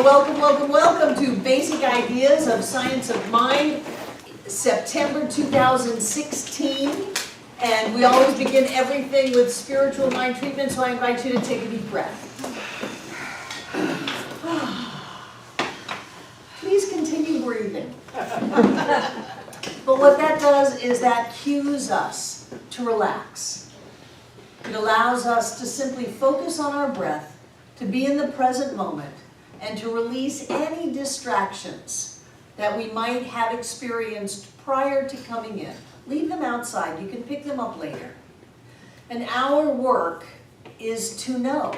welcome, welcome, welcome to Basic Ideas of Science of Mind, September 2016. And we always begin everything with spiritual mind treatment, so I invite you to take a deep breath. Please continue breathing. But what that does is that cues us to relax. It allows us to simply focus on our breath, to be in the present moment, and to release any distractions that we might have experienced prior to coming in. Leave them outside. You can pick them up later. And our work is to know.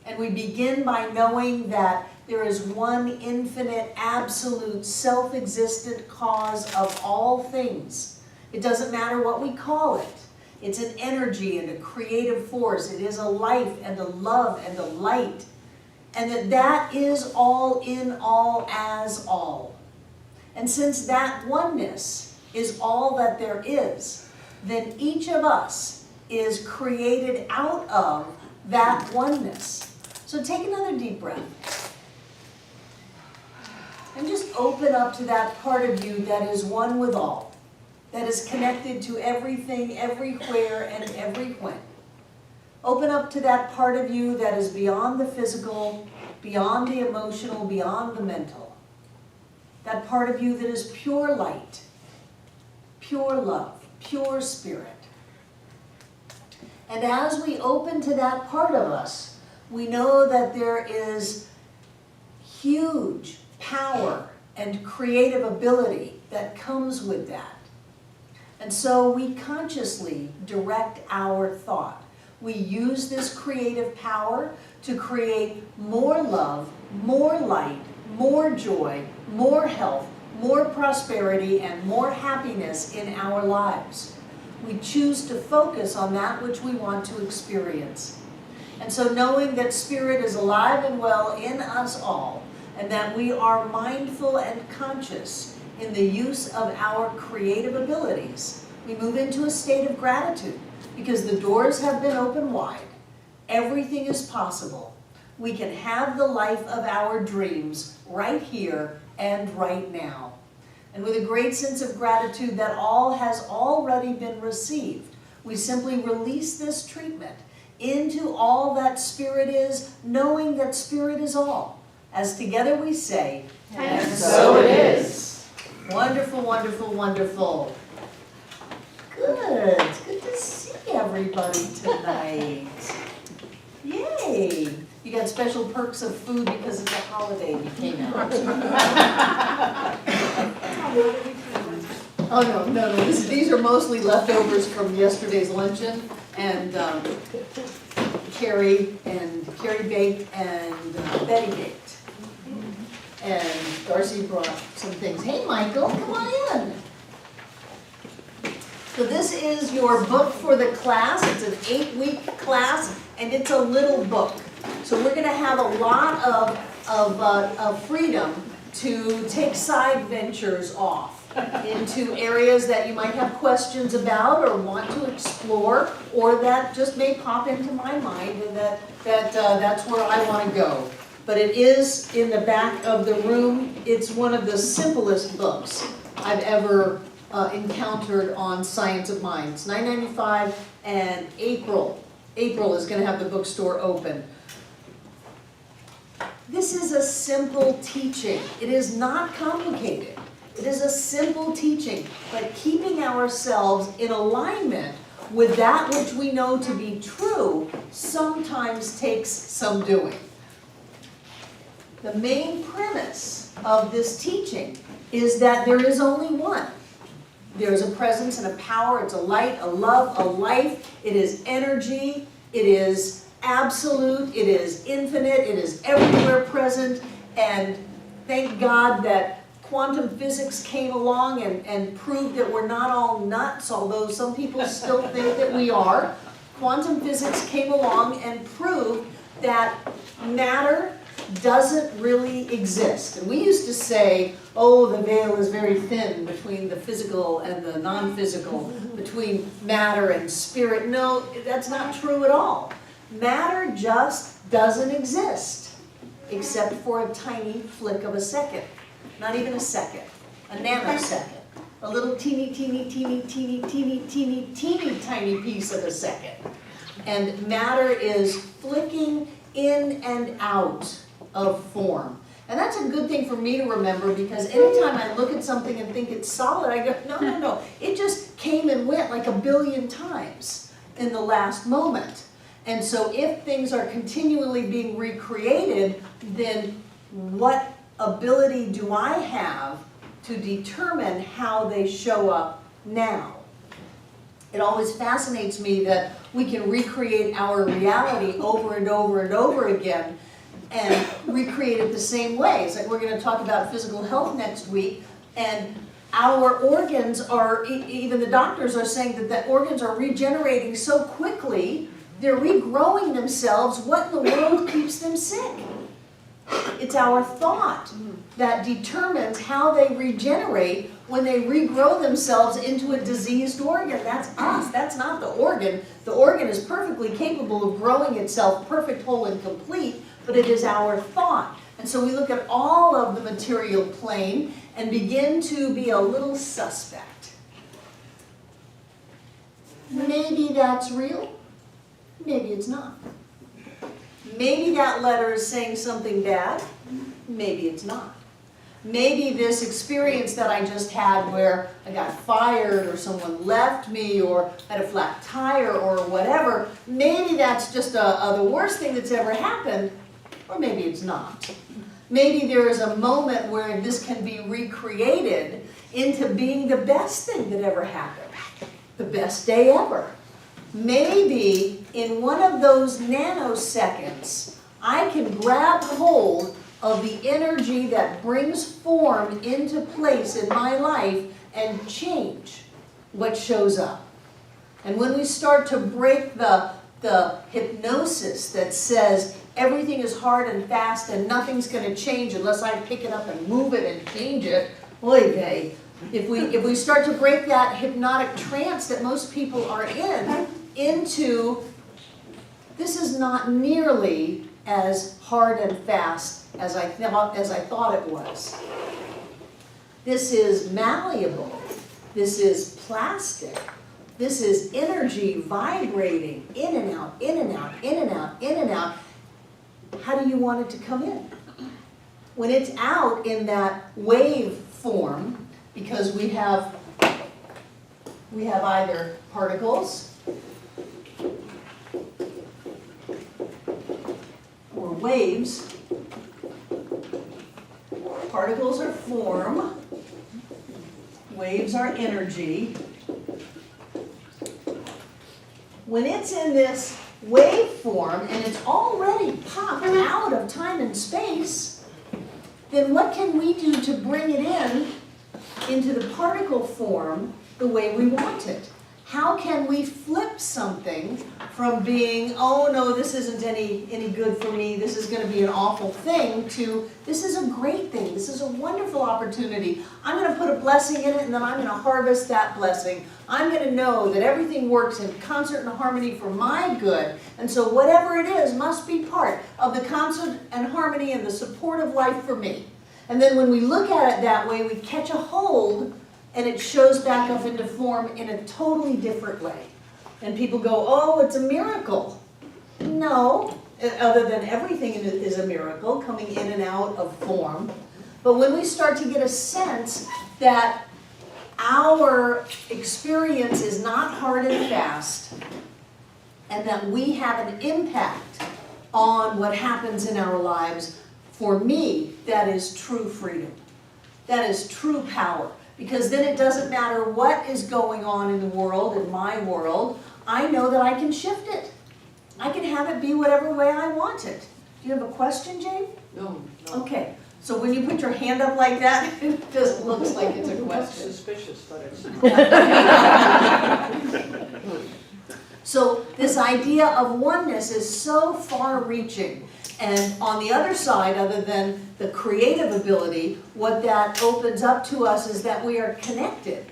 And we begin by knowing that there is one infinite, absolute, self-existent cause of all things. It doesn't matter what we call it. It's an energy and a creative force. It is a life and a love and a light. And that is all in all as all. And since that oneness is all that there is, then each of us is created out of that oneness. So take another deep breath. And just open up to that part of you that is one with all, that is connected to everything, everywhere, and every when. Open up to that part of you that is beyond the physical, beyond the emotional, beyond the mental. That part of you that is pure light, pure love, pure spirit. And as we open to that part of us, we know that there is huge power and creative ability that comes with that. And so we consciously direct our thought. We use this creative power to create more love, more light, more joy, more health, more prosperity, and more happiness in our lives. We choose to focus on that which we want to experience. And so knowing that Spirit is alive and well in us all, and that we are mindful and conscious in the use of our creative abilities, we move into a state of gratitude because the doors have been opened wide. Everything is possible. We can have the life of our dreams right here and right now. And with a great sense of gratitude that all has already been received, we simply release this treatment into all that Spirit is, knowing that Spirit is all. As together we say, and so it is. Wonderful, wonderful, wonderful. Good. It's good to see everybody tonight. Yay. You got special perks of food because it's a holiday you came out. Oh, no. These are mostly leftovers from yesterday's luncheon. And Carrie baked and Betty baked. And Darcy brought some things. Hey, Michael, come on in. So this is your book for the class. It's an 8-week class, and it's a little book. So we're going to have a lot of freedom to take side ventures off into areas that you might have questions about or want to explore, or that just may pop into my mind, and that's where I want to go. But it is in the back of the room. It's one of the simplest books I've ever encountered on Science of Mind. It's $9.95, and April is going to have the bookstore open. This is a simple teaching. It is not complicated. It is a simple teaching, but keeping ourselves in alignment with that which we know to be true sometimes takes some doing. The main premise of this teaching is that there is only one. There is a presence and a power. It's a light, a love, a life. It is energy. It is absolute. It is infinite. It is everywhere present. And thank God that quantum physics came along and proved that we're not all nuts, although some people still think that we are. Quantum physics came along and proved that matter doesn't really exist. And we used to say, oh, the veil is very thin between the physical and the non-physical, between matter and spirit. No, that's not true at all. Matter just doesn't exist. except for a tiny flick of a second. Not even a second, a nanosecond. A little teeny tiny piece of a second. And matter is flicking in and out of form. And that's a good thing for me to remember, because anytime I look at something and think it's solid, I go, no. It just came and went like a billion times in the last moment. And so if things are continually being recreated, then what ability do I have to determine how they show up now? It always fascinates me that we can recreate our reality over and over and over again and recreate it the same way. It's like we're going to talk about physical health next week, and our organs are, even the doctors are saying that the organs are regenerating so quickly, they're regrowing themselves. What in the world keeps them sick? It's our thought that determines how they regenerate when they regrow themselves into a diseased organ. That's us, that's not the organ. The organ is perfectly capable of growing itself perfect, whole, and complete, but it is our thought. And so we look at all of the material plane and begin to be a little suspect. Maybe that's real, maybe it's not. Maybe that letter is saying something bad, maybe it's not. Maybe this experience that I just had where I got fired or someone left me or had a flat tire or whatever, maybe that's just the worst thing that's ever happened, or maybe it's not. Maybe there is a moment where this can be recreated into being the best thing that ever happened, the best day ever. Maybe in one of those nanoseconds, I can grab hold of the energy that brings form into place in my life and change what shows up. And when we start to break the hypnosis that says everything is hard and fast and nothing's going to change unless I pick it up and move it and change it, oy vey. If we start to break that hypnotic trance that most people are in, into this is not nearly as hard and fast as I thought it was. This is malleable. This is plastic. This is energy vibrating in and out, in and out, in and out, in and out. How do you want it to come in? When it's out in that wave form, because we have either particles or waves. Particles are form, waves are energy. When it's in this wave form and it's already popped out of time and space, then what can we do to bring it into the particle form the way we want it? How can we flip something from being, oh no, this isn't any good for me, this is going to be an awful thing, to this is a great thing, this is a wonderful opportunity. I'm going to put a blessing in it and then I'm going to harvest that blessing. I'm going to know that everything works in concert and harmony for my good, and so whatever it is must be part of the concert and harmony and the support of life for me. And then when we look at it that way, we catch a hold and it shows back up into form in a totally different way. And people go, oh, it's a miracle. No, other than everything is a miracle, coming in and out of form. But when we start to get a sense that our experience is not hard and fast, and that we have an impact on what happens in our lives, for me, that is true freedom. That is true power. Because then it doesn't matter what is going on in the world, in my world, I know that I can shift it. I can have it be whatever way I want it. Do you have a question, Jane? No. Okay. So when you put your hand up like that, it just looks like it's a question. Suspicious, but it's... So this idea of oneness is so far-reaching. And on the other side, other than the creative ability, what that opens up to us is that we are connected.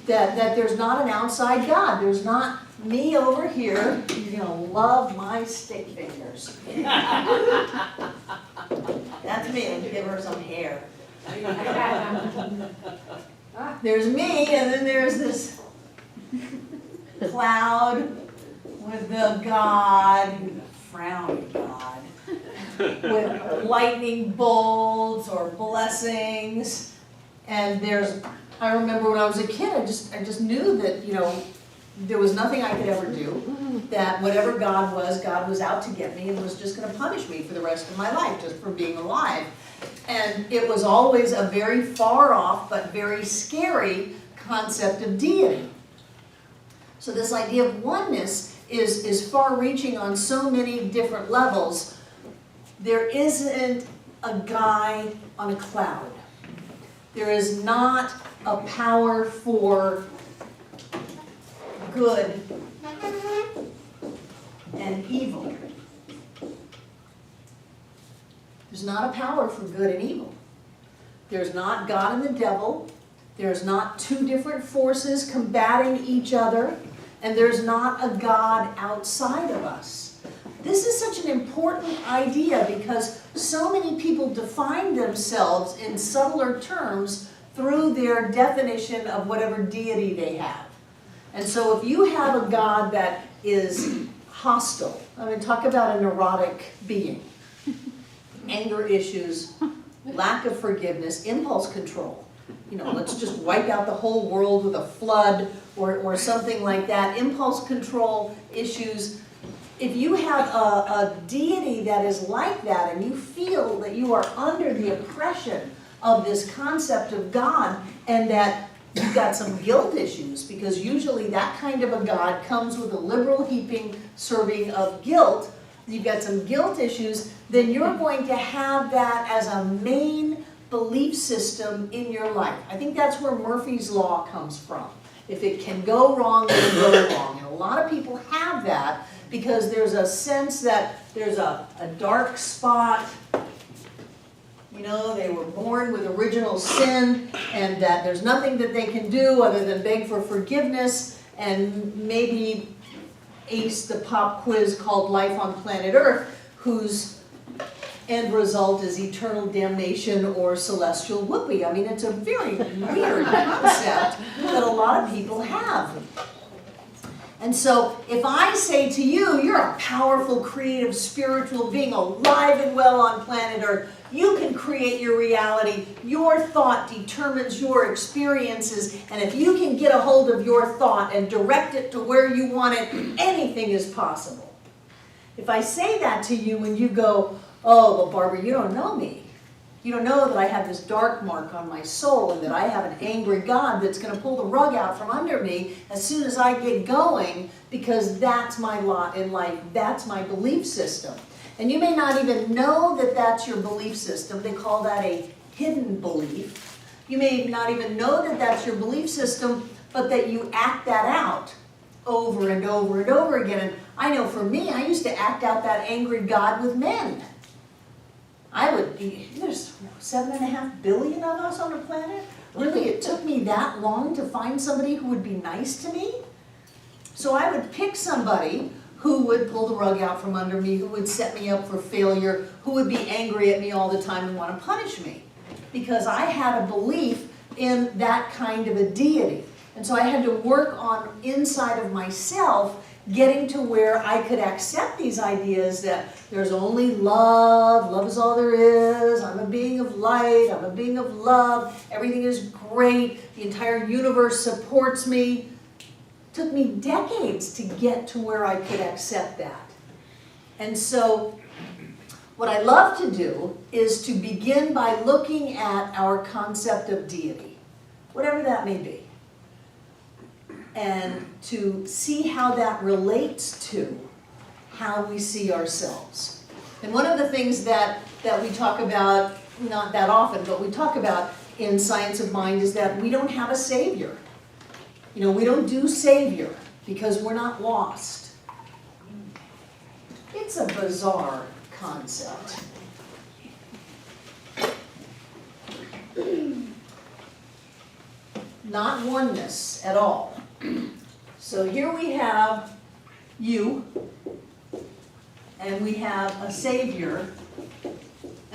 That there's not an outside God. There's not me over here, love my stick fingers. give her some hair. There's me, and then there's this cloud with the God, frowny God, with lightning bolts or blessings. And I remember when I was a kid, I just knew that, there was nothing I could ever do, that whatever God was out to get me and was just going to punish me for the rest of my life just for being alive. And it was always a very far off but very scary concept of deity. So this idea of oneness is far reaching on so many different levels. There isn't a guy on a cloud. There is not a power for good and evil. There's not a power for good and evil. There's not God and the devil. There's not two different forces combating each other. And there's not a God outside of us. This is such an important idea because so many people define themselves in subtler terms through their definition of whatever deity they have. And so if you have a God that is hostile, talk about a neurotic being, anger issues, lack of forgiveness, impulse control. Let's just wipe out the whole world with a flood or something like that. Impulse control issues. If you have a deity that is like that and you feel that you are under the oppression of this concept of God and that you've got some guilt issues, because usually that kind of a God comes with a liberal heaping serving of guilt, you've got some guilt issues, then you're going to have that as a main belief system in your life. I think that's where Murphy's Law comes from. If it can go wrong, it'll go wrong. And a lot of people have that because there's a sense that there's a dark spot. They were born with original sin, and that there's nothing that they can do other than beg for forgiveness and maybe ace the pop quiz called Life on Planet Earth, whose end result is eternal damnation or celestial whoopee. It's a very weird concept that a lot of people have. And so if I say to you, you're a powerful, creative, spiritual being alive and well on planet Earth, you can create your reality. Your thought determines your experiences. And if you can get a hold of your thought and direct it to where you want it, anything is possible. If I say that to you and you go, oh, well, Barbara, you don't know me. You don't know that I have this dark mark on my soul and that I have an angry God that's going to pull the rug out from under me as soon as I get going, because that's my lot in life. That's my belief system. And you may not even know that that's your belief system. They call that a hidden belief. You may not even know that that's your belief system, but that you act that out over and over and over again. And I know for me, I used to act out that angry God with men. There's 7.5 billion of us on the planet. Really, it took me that long to find somebody who would be nice to me. So I would pick somebody who would pull the rug out from under me, who would set me up for failure, who would be angry at me all the time and want to punish me. Because I had a belief in that kind of a deity. And so I had to work on inside of myself, getting to where I could accept these ideas that there's only love, love is all there is, I'm a being of light, I'm a being of love, everything is great, the entire universe supports me. It took me decades to get to where I could accept that. And so what I love to do is to begin by looking at our concept of deity, whatever that may be, and to see how that relates to how we see ourselves. And one of the things that we talk about, not that often, but we talk about in Science of Mind is that we don't have a savior. We don't do savior because we're not lost. It's a bizarre concept. Not oneness at all. So here we have you, and we have a savior,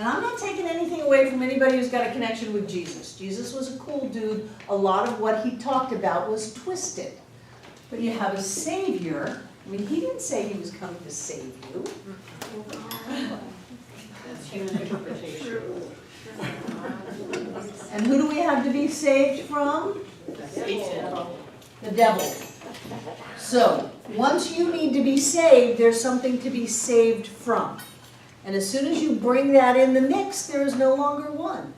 And I'm not taking anything away from anybody who's got a connection with Jesus. Jesus was a cool dude. A lot of what he talked about was twisted. But you have a Savior. I mean, he didn't say he was coming to save you. That's human interpretation. And who do we have to be saved from? Satan. The devil. So, once you need to be saved, there's something to be saved from. And as soon as you bring that in the mix, there is no longer one.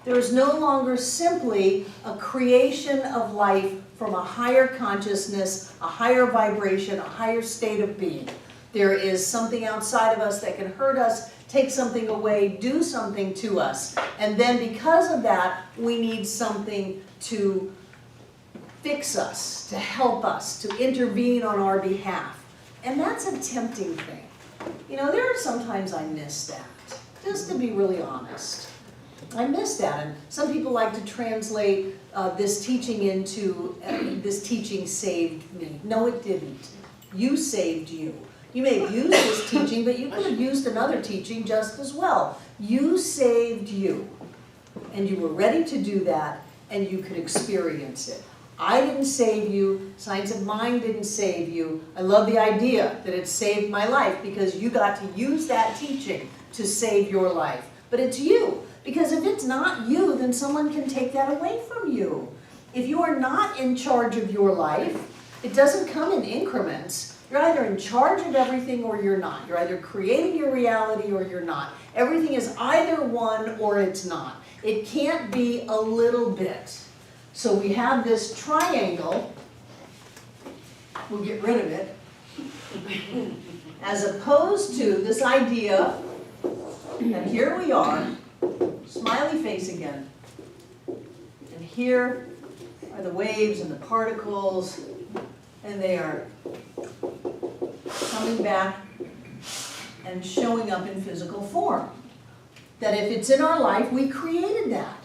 There is no longer simply a creation of life from a higher consciousness, a higher vibration, a higher state of being. There is something outside of us that can hurt us, take something away, do something to us. And then because of that, we need something to fix us, to help us, to intervene on our behalf. And that's a tempting thing. You know, there are sometimes I miss that, just to be really honest. I miss that, and some people like to translate this teaching into, this teaching saved me. No, it didn't. You saved you. You may have used this teaching, but you could have used another teaching just as well. You saved you, and you were ready to do that, and you could experience it. I didn't save you, Science of Mind didn't save you. I love the idea that it saved my life because you got to use that teaching to save your life. But it's you, because if it's not you, then someone can take that away from you. If you are not in charge of your life, it doesn't come in increments. You're either in charge of everything or you're not. You're either creating your reality or you're not. Everything is either one or it's not. It can't be a little bit. So we have this triangle, we'll get rid of it, as opposed to this idea that here we are, smiley face again, and here are the waves and the particles, and they are coming back and showing up in physical form. That if it's in our life, we created that.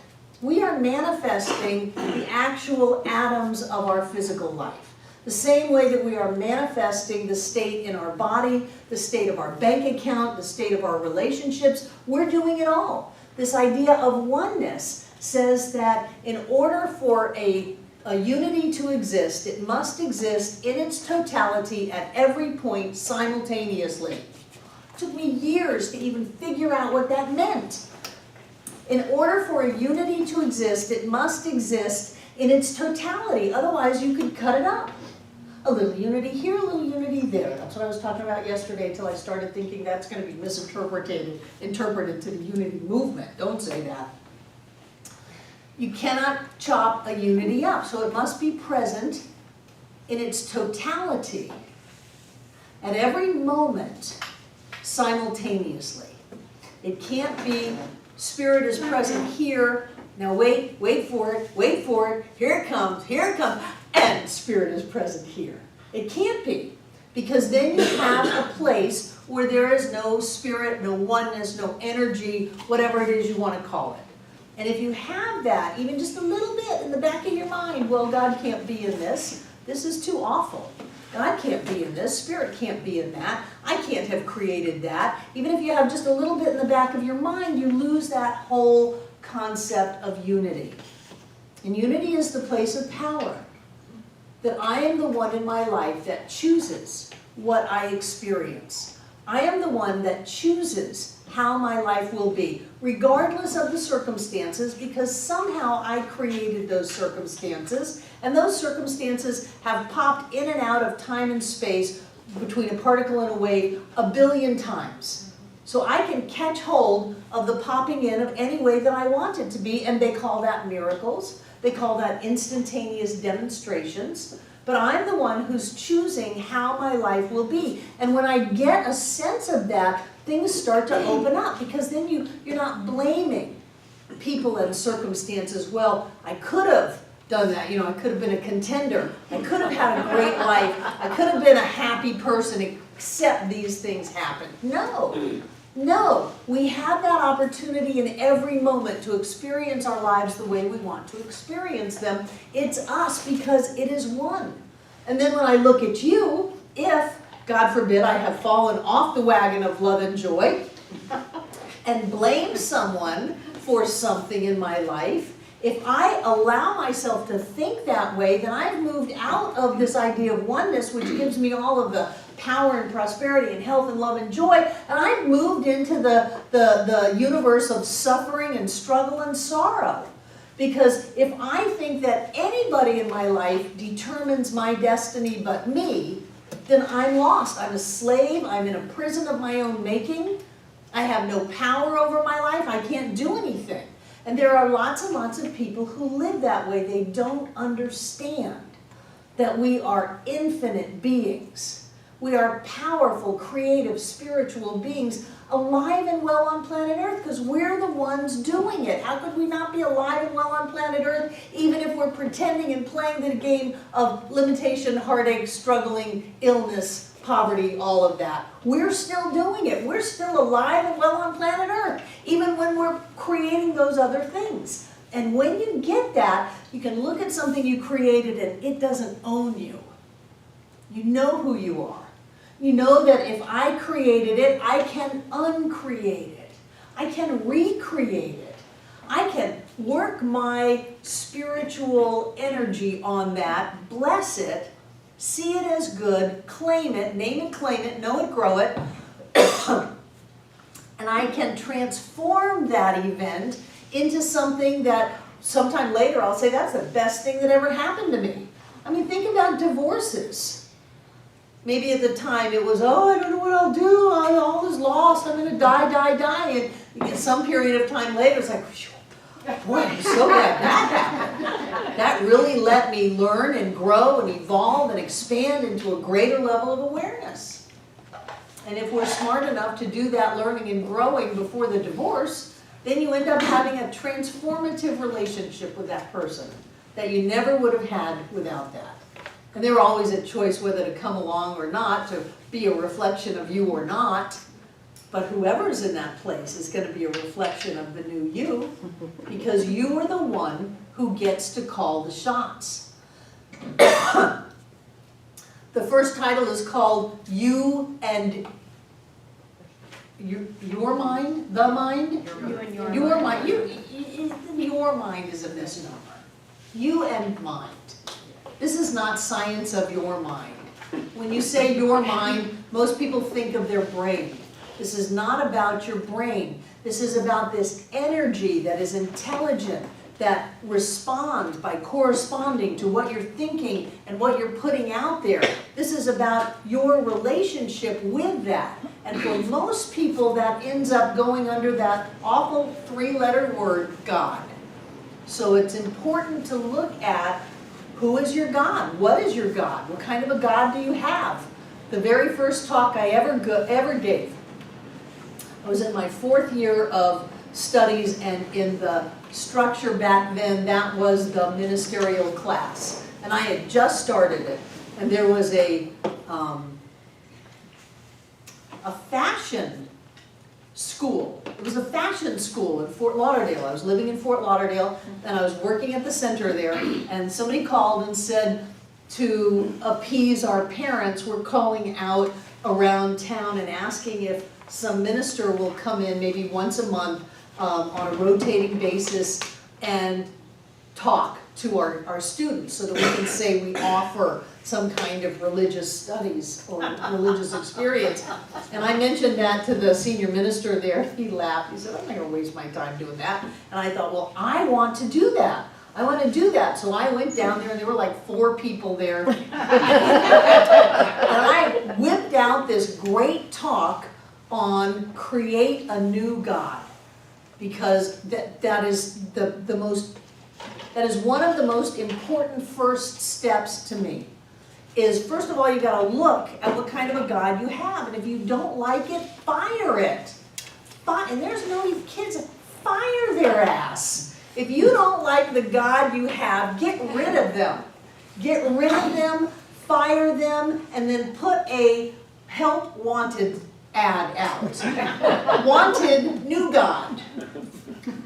We are manifesting the actual atoms of our physical life. The same way that we are manifesting the state in our body, the state of our bank account, the state of our relationships, we're doing it all. This idea of oneness says that in order for a unity to exist, it must exist in its totality at every point simultaneously. It took me years to even figure out what that meant. In order for a unity to exist, it must exist in its totality. Otherwise, you could cut it up. A little unity here, a little unity there. That's what I was talking about yesterday until I started thinking that's going to be interpreted to the unity movement. Don't say that. You cannot chop a unity up, so it must be present in its totality at every moment simultaneously. It can't be Spirit is present here, now wait for it, here it comes, and Spirit is present here. It can't be, because then you have a place where there is no spirit, no oneness, no energy, whatever it is you want to call it. And if you have that, even just a little bit in the back of your mind, well, God can't be in this. This is too awful. God can't be in this. Spirit can't be in that. I can't have created that. Even if you have just a little bit in the back of your mind, you lose that whole concept of unity. And unity is the place of power. That I am the one in my life that chooses what I experience. I am the one that chooses how my life will be, regardless of the circumstances, because somehow I created those circumstances, and those circumstances have popped in and out of time and space between a particle and a wave 1 billion times. So I can catch hold of the popping in of any way that I want it to be, and they call that miracles. They call that instantaneous demonstrations. But I'm the one who's choosing how my life will be. And when I get a sense of that, things start to open up, because then you're not blaming people and circumstances. Well, I could have done that. You know, I could have been a contender. I could have had a great life. I could have been a happy person, except these things happened. No, we have that opportunity in every moment to experience our lives the way we want to experience them. It's us, because it is one. And then when I look at you, if, God forbid, I have fallen off the wagon of love and joy, and blame someone for something in my life, if I allow myself to think that way, then I've moved out of this idea of oneness, which gives me all of the power and prosperity and health and love and joy, and I've moved into the universe of suffering and struggle and sorrow. Because if I think that anybody in my life determines my destiny but me, then I'm lost. I'm a slave. I'm in a prison of my own making. I have no power over my life. I can't do anything. And there are lots and lots of people who live that way. They don't understand that we are infinite beings. We are powerful, creative, spiritual beings alive and well on planet Earth because we're the ones doing it. How could we not be alive and well on planet Earth even if we're pretending and playing the game of limitation, heartache, struggling, illness, poverty, all of that? We're still doing it. We're still alive and well on planet Earth even when we're creating those other things. And when you get that, you can look at something you created and it doesn't own you. You know who you are. You know that if I created it, I can uncreate it. I can recreate it. I can work my spiritual energy on that, bless it, see it as good, claim it, name it, claim it, know it, grow it, and I can transform that event into something that sometime later I'll say that's the best thing that ever happened to me. I mean, think about divorces. Maybe at the time it was, oh, I don't know what I'll do, all is lost, I'm going to die, and you get some period of time later, it's like, boy, I'm so glad that happened. That really let me learn and grow and evolve and expand into a greater level of awareness. And if we're smart enough to do that learning and growing before the divorce, then you end up having a transformative relationship with that person that you never would have had without that. And they're always a choice whether to come along or not, to be a reflection of you or not. But whoever's in that place is going to be a reflection of the new you, because you are the one who gets to call the shots. The first title is called You and Your Mind, The Mind? You and your Your mind. Your mind is a misnomer. You and mind. This is not science of your mind. When you say your mind, most people think of their brain. This is not about your brain. This is about this energy that is intelligent, that responds by corresponding to what you're thinking and what you're putting out there. This is about your relationship with that. And for most people, that ends up going under that awful three-letter word, God. So it's important to look at who is your God? What is your God? What kind of a God do you have? The very first talk I ever gave, I was in my 4th year of studies, and in the structure back then, that was the ministerial class. And I had just started it, and there was a fashion school. It was a fashion school in Fort Lauderdale. I was living in Fort Lauderdale, and I was working at the center there, and somebody called and said, to appease our parents, we're calling out around town and asking if some minister will come in maybe once a month on a rotating basis and talk to our students so that we can say we offer some kind of religious studies or religious experience. And I mentioned that to the senior minister there. He laughed. He said, I'm not going to waste my time doing that. And I thought, well, I want to do that. I want to do that. So I went down there, and there were like 4 people there. And I whipped out this great talk on create a new God, because that is one of the most important first steps to me. Is first of all, you got to look at what kind of a God you have, and if you don't like it, fire it. And there's no kids, fire their ass. If you don't like the God you have, get rid of them. Get rid of them, fire them, and then put a help wanted ad out. Wanted new God.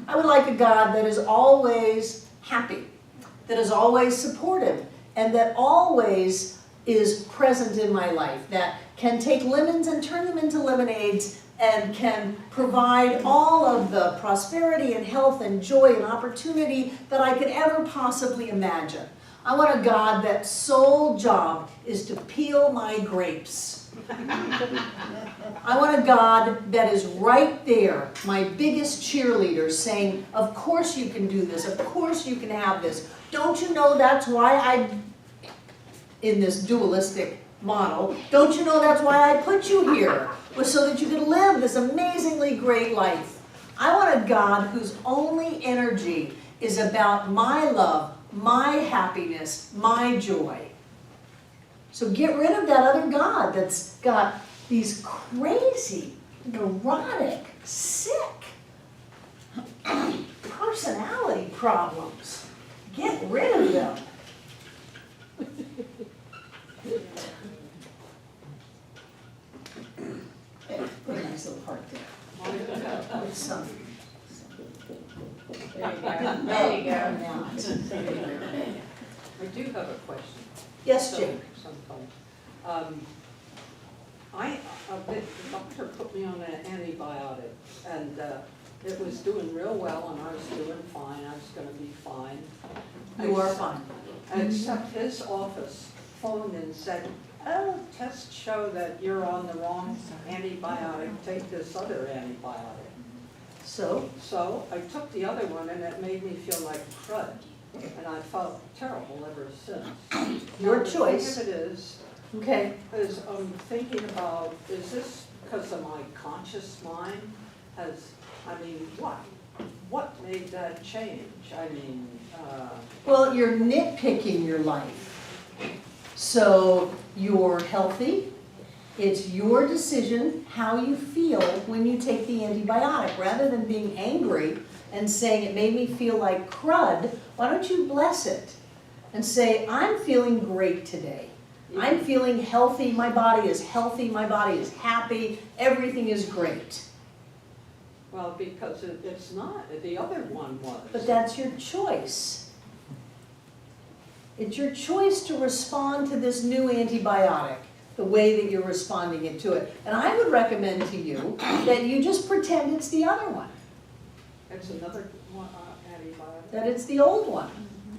I would like a God that is always happy, that is always supportive, and that always is present in my life, that can take lemons and turn them into lemonades and can provide all of the prosperity and health and joy and opportunity that I could ever possibly imagine. I want a God that's sole job is to peel my grapes. I want a God that is right there, my biggest cheerleader, saying, of course you can do this, of course you can have this. Don't you know that's why in this dualistic model, don't you know that's why I put you here? Was so that you could live this amazingly great life. I want a God whose only energy is about my love, my happiness, my joy. So get rid of that other God that's got these crazy, neurotic, sick personality problems. Get rid of them. Put a nice little heart there. With some. There you go. There you go. Now. I do have a question. Yes, Jane. Sometimes. The doctor put me on an antibiotic, and it was doing real well, and I was doing fine. I was going to be fine. You are fine. Except his office phoned and said, "Oh, tests show that you're on the wrong antibiotic. Take this other antibiotic." So, So I took the other one, and it made me feel like crud, and I felt terrible ever since. Your Now, choice. The thing of it okay. is I'm thinking about, is this because of my conscious mind? What made that change? Well, you're nitpicking your life. So you're healthy. It's your decision how you feel when you take the antibiotic. Rather than being angry and saying it made me feel like crud, why don't you bless it and say, I'm feeling great today. I'm feeling healthy, my body is healthy, my body is happy, everything is great. Well, because it's not, the other one was. But that's your choice. It's your choice to respond to this new antibiotic the way that you're responding to it. And I would recommend to you that you just pretend it's the other one, It's another one, antibiotic? that it's the old one.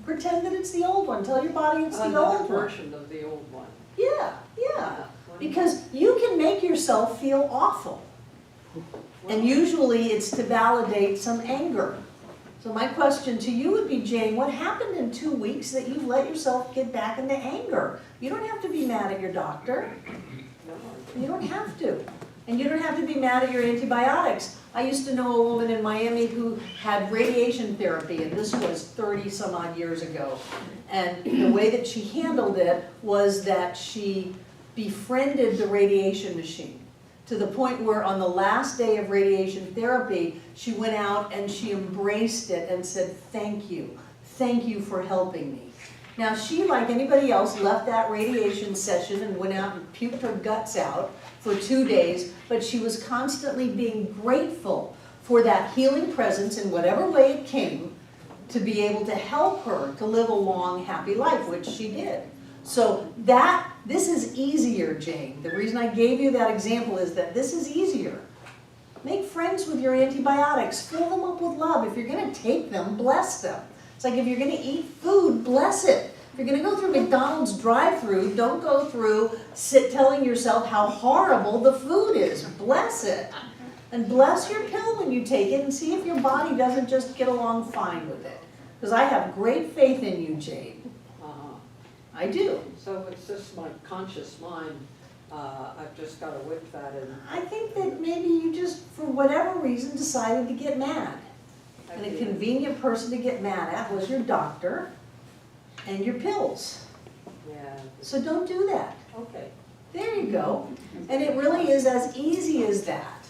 Pretend that it's the old one. Tell your body it's the Another old one. version of the old one. Yeah. Because you can make yourself feel awful. And usually it's to validate some anger. So my question to you would be, Jane, what happened in 2 weeks that you let yourself get back into anger? You don't have to be mad at your doctor. You don't have to. And you don't have to be mad at your antibiotics. I used to know a woman in Miami who had radiation therapy, and this was 30 some odd years ago. And the way that she handled it was that she befriended the radiation machine, to the point where on the last day of radiation therapy, she went out and she embraced it and said, thank you for helping me. Now she, like anybody else, left that radiation session and went out and puked her guts out for 2 days, but she was constantly being grateful for that healing presence in whatever way it came to be able to help her to live a long, happy life, which she did. So this is easier, Jane. The reason I gave you that example is that this is easier. Make friends with your antibiotics. Fill them up with love. If you're going to take them, bless them. It's like if you're going to eat food, bless it. If you're going to go through McDonald's drive-thru, don't go through telling yourself how horrible the food is. Bless it. And bless your pill when you take it and see if your body doesn't just get along fine with it. Because I have great faith in you, Jane. I do. So it's just my conscious mind, I've just got to whip that in. I think that maybe you just, for whatever reason, decided to get mad. And a convenient person to get mad at was your doctor and your pills. Yeah. So don't do that. Okay. There you go. And it really is as easy as that.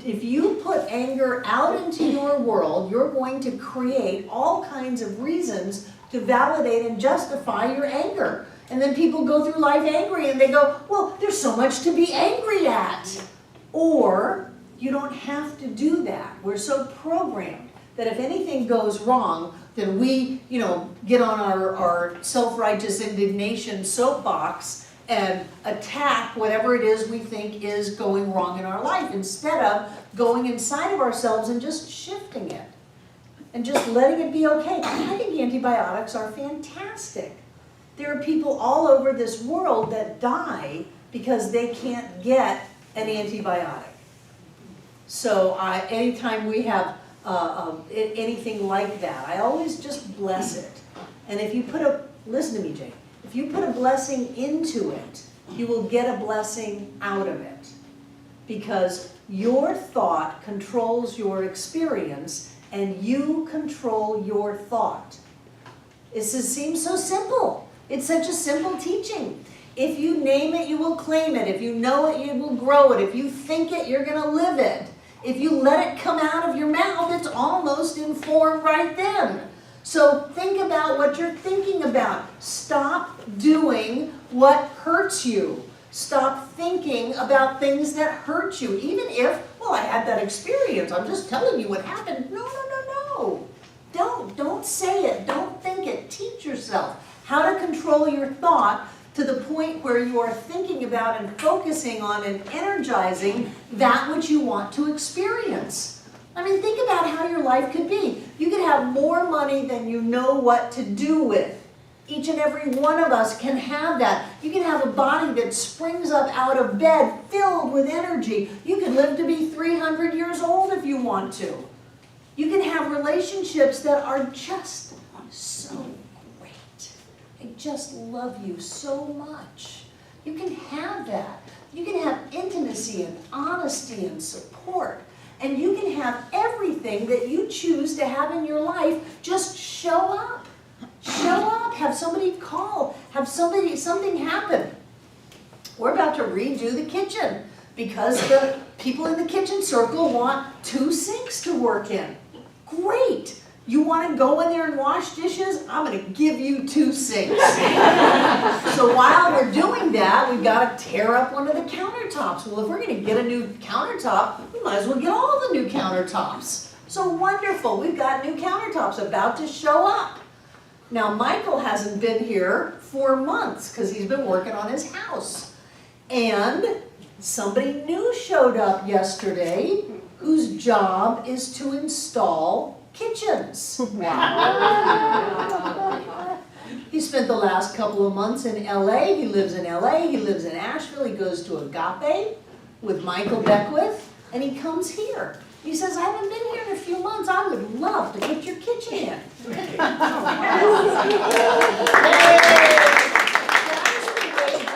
If you put anger out into your world, you're going to create all kinds of reasons to validate and justify your anger. And then people go through life angry and they go, well, there's so much to be angry at. Or you don't have to do that. We're so programmed that if anything goes wrong, then we, get on our self-righteous indignation soapbox and attack whatever it is we think is going wrong in our life, instead of going inside of ourselves and just shifting it and just letting it be okay. I think antibiotics are fantastic. There are people all over this world that die because they can't get an antibiotic. So anytime we have anything like that, I always just bless it. And if you listen to me, Jane, if you put a blessing into it, you will get a blessing out of it. Because your thought controls your experience, and you control your thought. It seems so simple. It's such a simple teaching. If you name it, you will claim it. If you know it, you will grow it. If you think it, you're going to live it. If you let it come out of your mouth, it's almost in form right then. So think about what you're thinking about. Stop doing what hurts you. Stop thinking about things that hurt you. Even if, well, I had that experience. I'm just telling you what happened. No. Don't say it. Don't think it. Teach yourself how to control your thought to the point where you are thinking about and focusing on and energizing that which you want to experience. I mean, think about how your life could be. You could have more money than you know what to do with. Each and every one of us can have that. You can have a body that springs up out of bed filled with energy. You can live to be 300 years old if you want to. You can have relationships that are just so great. I just love you so much. You can have that. You can have intimacy and honesty and support. And you can have everything that you choose to have in your life. Just show up. Show up. Have somebody call. Have something happen. We're about to redo the kitchen because the people in the kitchen circle want 2 sinks to work in. Great. You want to go in there and wash dishes? I'm going to give you 2 sinks. So while we're doing that, we've got to tear up one of the countertops. Well, if we're going to get a new countertop, we might as well get all the new countertops. So wonderful. We've got new countertops about to show up. Now, Michael hasn't been here for months because he's been working on his house. And somebody new showed up yesterday whose job is to install kitchens. Wow. He spent the last couple of months in LA. He lives in LA. He lives in Asheville. He goes to Agape with Michael Beckwith, and he comes here. He says, I haven't been here in a few months. I would love to put your kitchen in.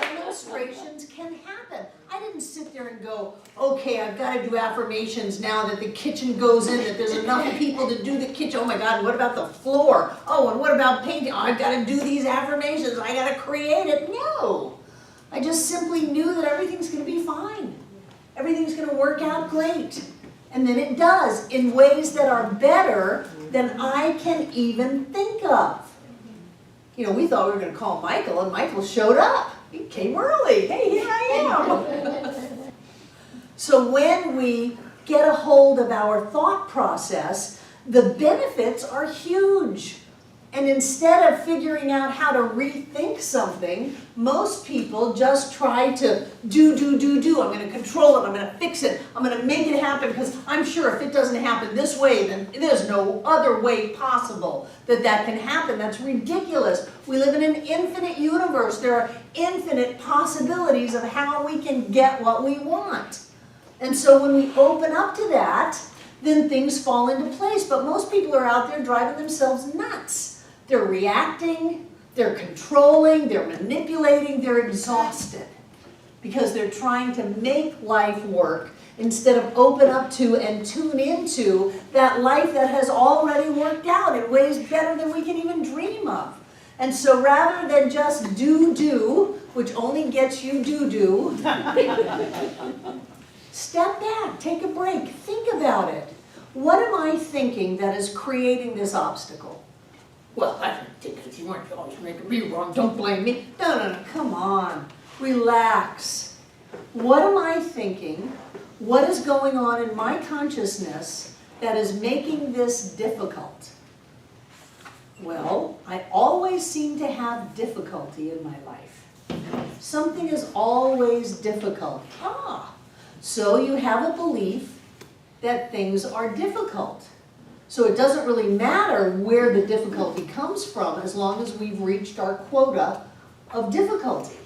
Demonstrations can happen. I didn't sit there and go, okay, I've got to do affirmations now that the kitchen goes in, that there's enough people to do the kitchen. Oh my God, what about the floor? Oh, and what about painting? Oh, I've got to do these affirmations. I got to create it. No. I just simply knew that everything's going to be fine. Everything's going to work out great. And then it does in ways that are better than I can even think of. You know, we thought we were going to call Michael, and Michael showed up. He came early. Hey, here I am. So when we get a hold of our thought process, the benefits are huge. And instead of figuring out how to rethink something, most people just try to do. I'm going to control it. I'm going to fix it. I'm going to make it happen because I'm sure if it doesn't happen this way, then there's no other way possible that can happen. That's ridiculous. We live in an infinite universe. There are infinite possibilities of how we can get what we want. And so when we open up to that, then things fall into place. But most people are out there driving themselves nuts. They're reacting, they're controlling, they're manipulating, they're exhausted because they're trying to make life work instead of open up to and tune into that life that has already worked out in ways better than we can even dream of. And so rather than just do, which only gets you do, step back, take a break, think about it. What am I thinking that is creating this obstacle? Well, I didn't think it. You weren't always making me wrong. Don't blame me. No, come on. Relax. What am I thinking? What is going on in my consciousness that is making this difficult? Well, I always seem to have difficulty in my life. Something is always difficult. So you have a belief that things are difficult. So it doesn't really matter where the difficulty comes from as long as we've reached our quota of difficulty.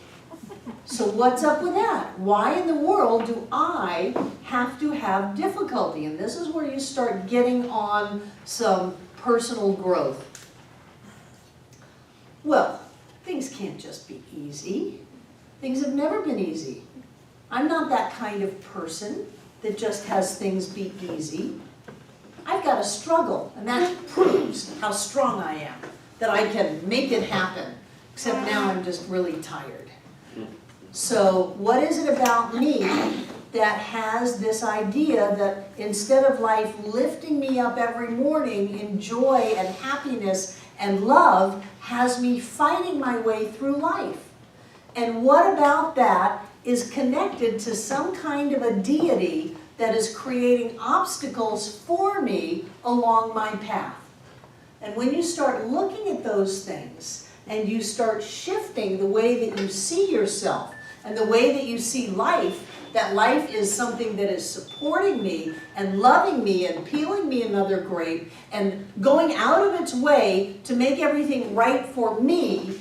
So what's up with that? Why in the world do I have to have difficulty? And this is where you start getting on some personal growth. Well, things can't just be easy. Things have never been easy. I'm not that kind of person that just has things be easy. I've got to struggle, and that proves how strong I am, that I can make it happen, except now I'm just really tired. So what is it about me that has this idea that instead of life lifting me up every morning in joy and happiness and love, has me fighting my way through life? And what about that is connected to some kind of a deity that is creating obstacles for me along my path? And when you start looking at those things and you start shifting the way that you see yourself and the way that you see life, that life is something that is supporting me and loving me and peeling me another grape and going out of its way to make everything right for me,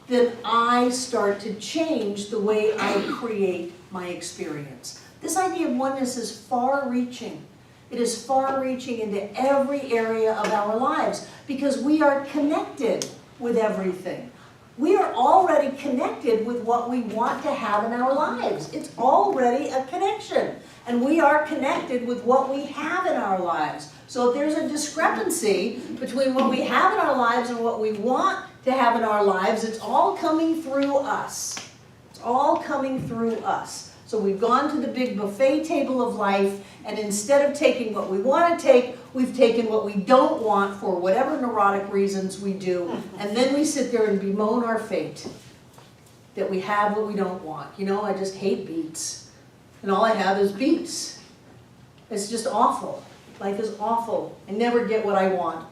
then I start to change the way I create my experience. This idea of oneness is far-reaching. It is far-reaching into every area of our lives because we are connected with everything. We are already connected with what we want to have in our lives. It's already a connection. And we are connected with what we have in our lives. So if there's a discrepancy between what we have in our lives and what we want to have in our lives, it's all coming through us. It's all coming through us. So we've gone to the big buffet table of life, and instead of taking what we want to take, we've taken what we don't want for whatever neurotic reasons we do, and then we sit there and bemoan our fate that we have what we don't want. You know, I just hate beets, and all I have is beets. It's just awful. Life is awful. I never get what I want.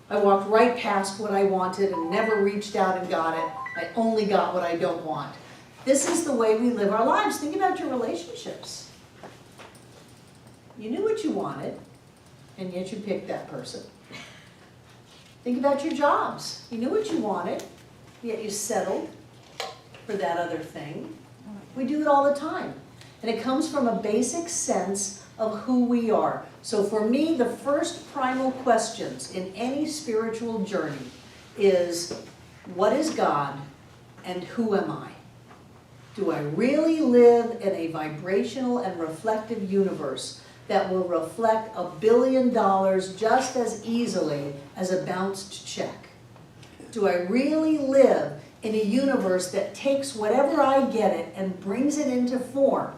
I walked right past what I wanted and never reached out and got it. I only got what I don't want. This is the way we live our lives. Think about your relationships. You knew what you wanted, and yet you picked that person. Think about your jobs. You knew what you wanted, yet you settled for that other thing. We do it all the time. And it comes from a basic sense of who we are. So for me, the first primal questions in any spiritual journey is, what is God and who am I? Do I really live in a vibrational and reflective universe that will reflect $1 billion just as easily as a bounced check? Do I really live in a universe that takes whatever I get it and brings it into form?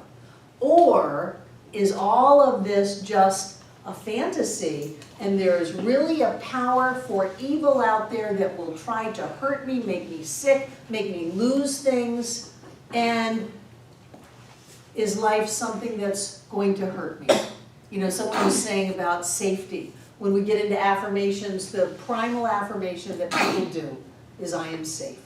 Or is all of this just a fantasy and there's really a power for evil out there that will try to hurt me, make me sick, make me lose things? And is life something that's going to hurt me? You know, someone was saying about safety. When we get into affirmations, the primal affirmation that people do is I am safe.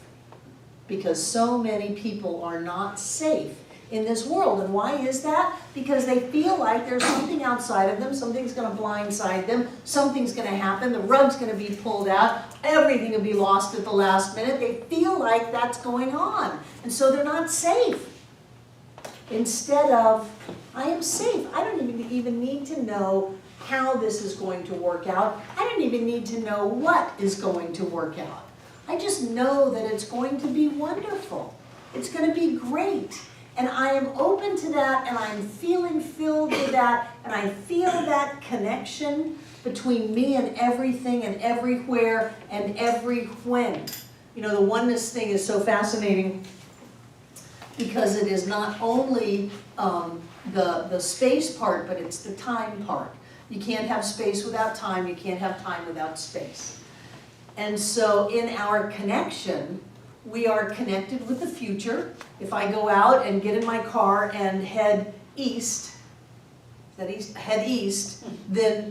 Because so many people are not safe in this world. And why is that? Because they feel like there's something outside of them, something's going to blindside them, something's going to happen, the rug's going to be pulled out, everything will be lost at the last minute. They feel like that's going on. And so they're not safe. Instead of, I am safe. I don't even need to know how this is going to work out. I don't even need to know what is going to work out. I just know that it's going to be wonderful. It's going to be great. And I am open to that, and I'm feeling filled with that, and I feel that connection between me and everything and everywhere and every when. You know, the oneness thing is so fascinating because it is not only the space part, but it's the time part. You can't have space without time. You can't have time without space. And so in our connection, we are connected with the future. If I go out and get in my car and head east, then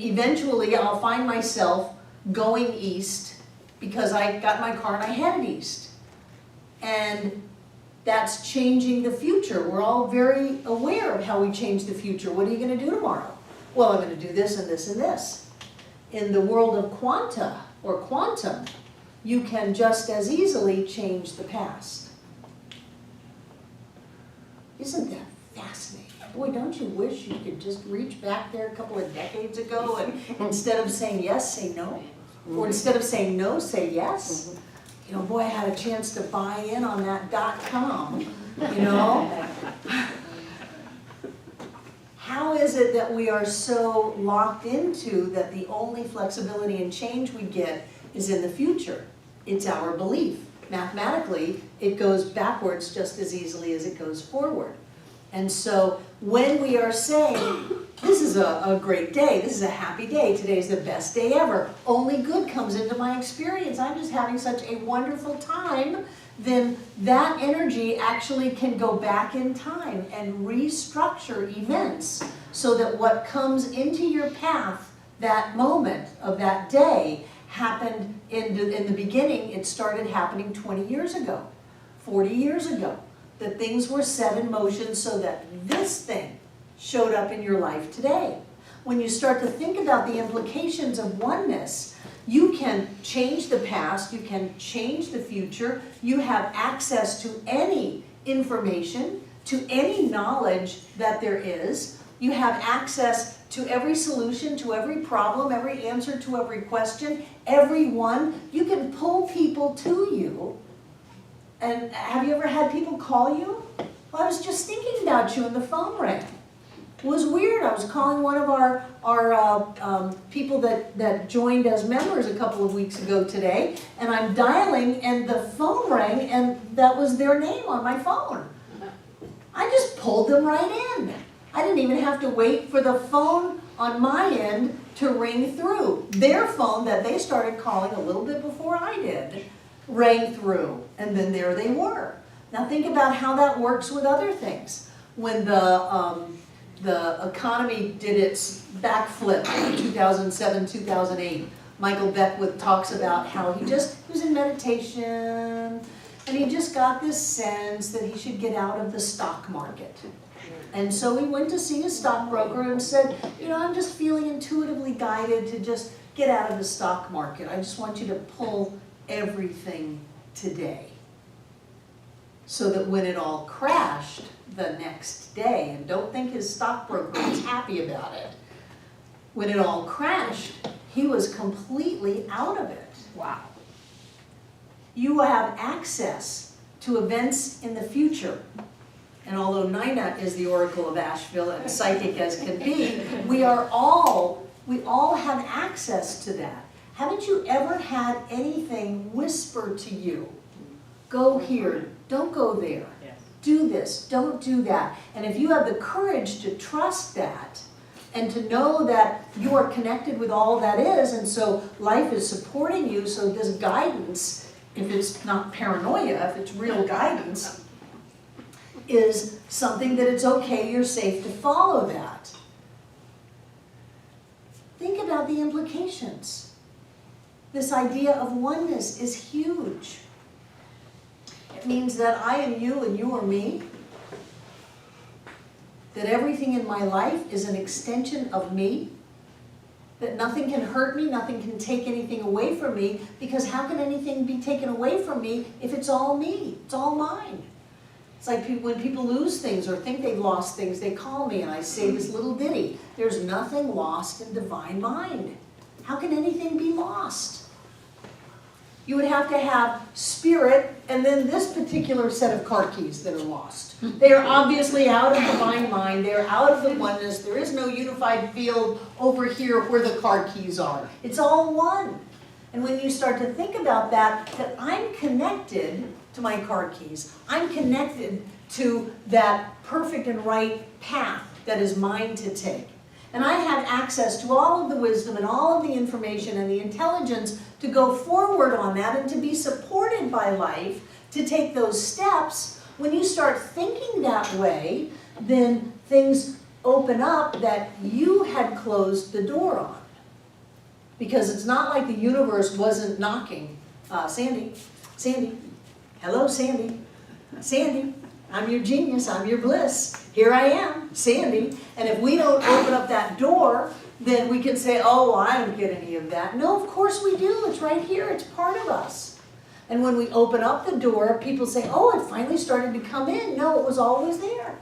eventually I'll find myself going east because I got my car and I headed east. And That's changing the future. We're all very aware of how we change the future. What are you gonna do tomorrow? Well, I'm gonna do this and this and this. In the world of quanta or quantum, you can just as easily change the past. Isn't that fascinating? Boy, don't you wish you could just reach back there a couple of decades ago and instead of saying yes, say no? Or instead of saying no, say yes? You know, boy, I had a chance to buy in on that .com, you know? How is it that we are so locked into that the only flexibility and change we get is in the future? It's our belief. Mathematically, it goes backwards just as easily as it goes forward. And so when we are saying, this is a great day, this is a happy day, today's the best day ever, only good comes into my experience, I'm just having such a wonderful time, then that energy actually can go back in time and restructure events so that what comes into your path that moment of that day happened in the beginning. It started happening 20 years ago, 40 years ago, that things were set in motion so that this thing showed up in your life today. When you start to think about the implications of oneness, you can change the past, you can change the future, you have access to any information, to any knowledge that there is, you have access to every solution, to every problem, every answer to every question, everyone. You can pull people to you. And have you ever had people call you? Well, I was just thinking about you and the phone rang. It was weird. I was calling one of our people that joined as members a couple of weeks ago today, and I'm dialing and the phone rang and that was their name on my phone. I just pulled them right in. I didn't even have to wait for the phone on my end to ring through. Their phone that they started calling a little bit before I did rang through, and then there they were. Now think about how that works with other things. When the economy did its backflip in 2007, 2008, Michael Beckwith talks about how he was in meditation, and he just got this sense that he should get out of the stock market. And so he went to see a stockbroker and said, you know, I'm just feeling intuitively guided to just get out of the stock market. I just want you to pull everything today. So that when it all crashed the next day, and don't think his stockbroker was happy about it, when it all crashed, he was completely out of it. Wow. You have access to events in the future. And although Nina is the Oracle of Asheville and psychic as can be, we all have access to that. Haven't you ever had anything whisper to you? Go here, don't go there. Yes. Do this, don't do that. And if you have the courage to trust that and to know that you are connected with all that is, and so life is supporting you, so this guidance, if it's not paranoia, if it's real guidance, is something that it's okay, you're safe to follow that. Think about the implications. This idea of oneness is huge. It means that I am you and you are me. That everything in my life is an extension of me. That nothing can hurt me, nothing can take anything away from me, because how can anything be taken away from me if it's all me? It's all mine. It's like when people lose things or think they've lost things, they call me and I say this little ditty. There's nothing lost in divine mind. How can anything be lost? You would have to have spirit and then this particular set of car keys that are lost. They are obviously out of divine mind. They're out of the oneness. There is no unified field over here where the car keys are. It's all one. And when you start to think about that I'm connected to my car keys. I'm connected to that perfect and right path that is mine to take. And I have access to all of the wisdom and all of the information and the intelligence to go forward on that and to be supported by life to take those steps. When you start thinking that way, then things open up that you had closed the door on. Because it's not like the universe wasn't knocking. Sandy, hello Sandy. Sandy, I'm your genius, I'm your bliss. Here I am, Sandy. And if we don't open up that door, then we can say, oh, I don't get any of that. No, of course we do. It's right here. It's part of us. And when we open up the door, people say, oh, it finally started to come in. No, it was always there.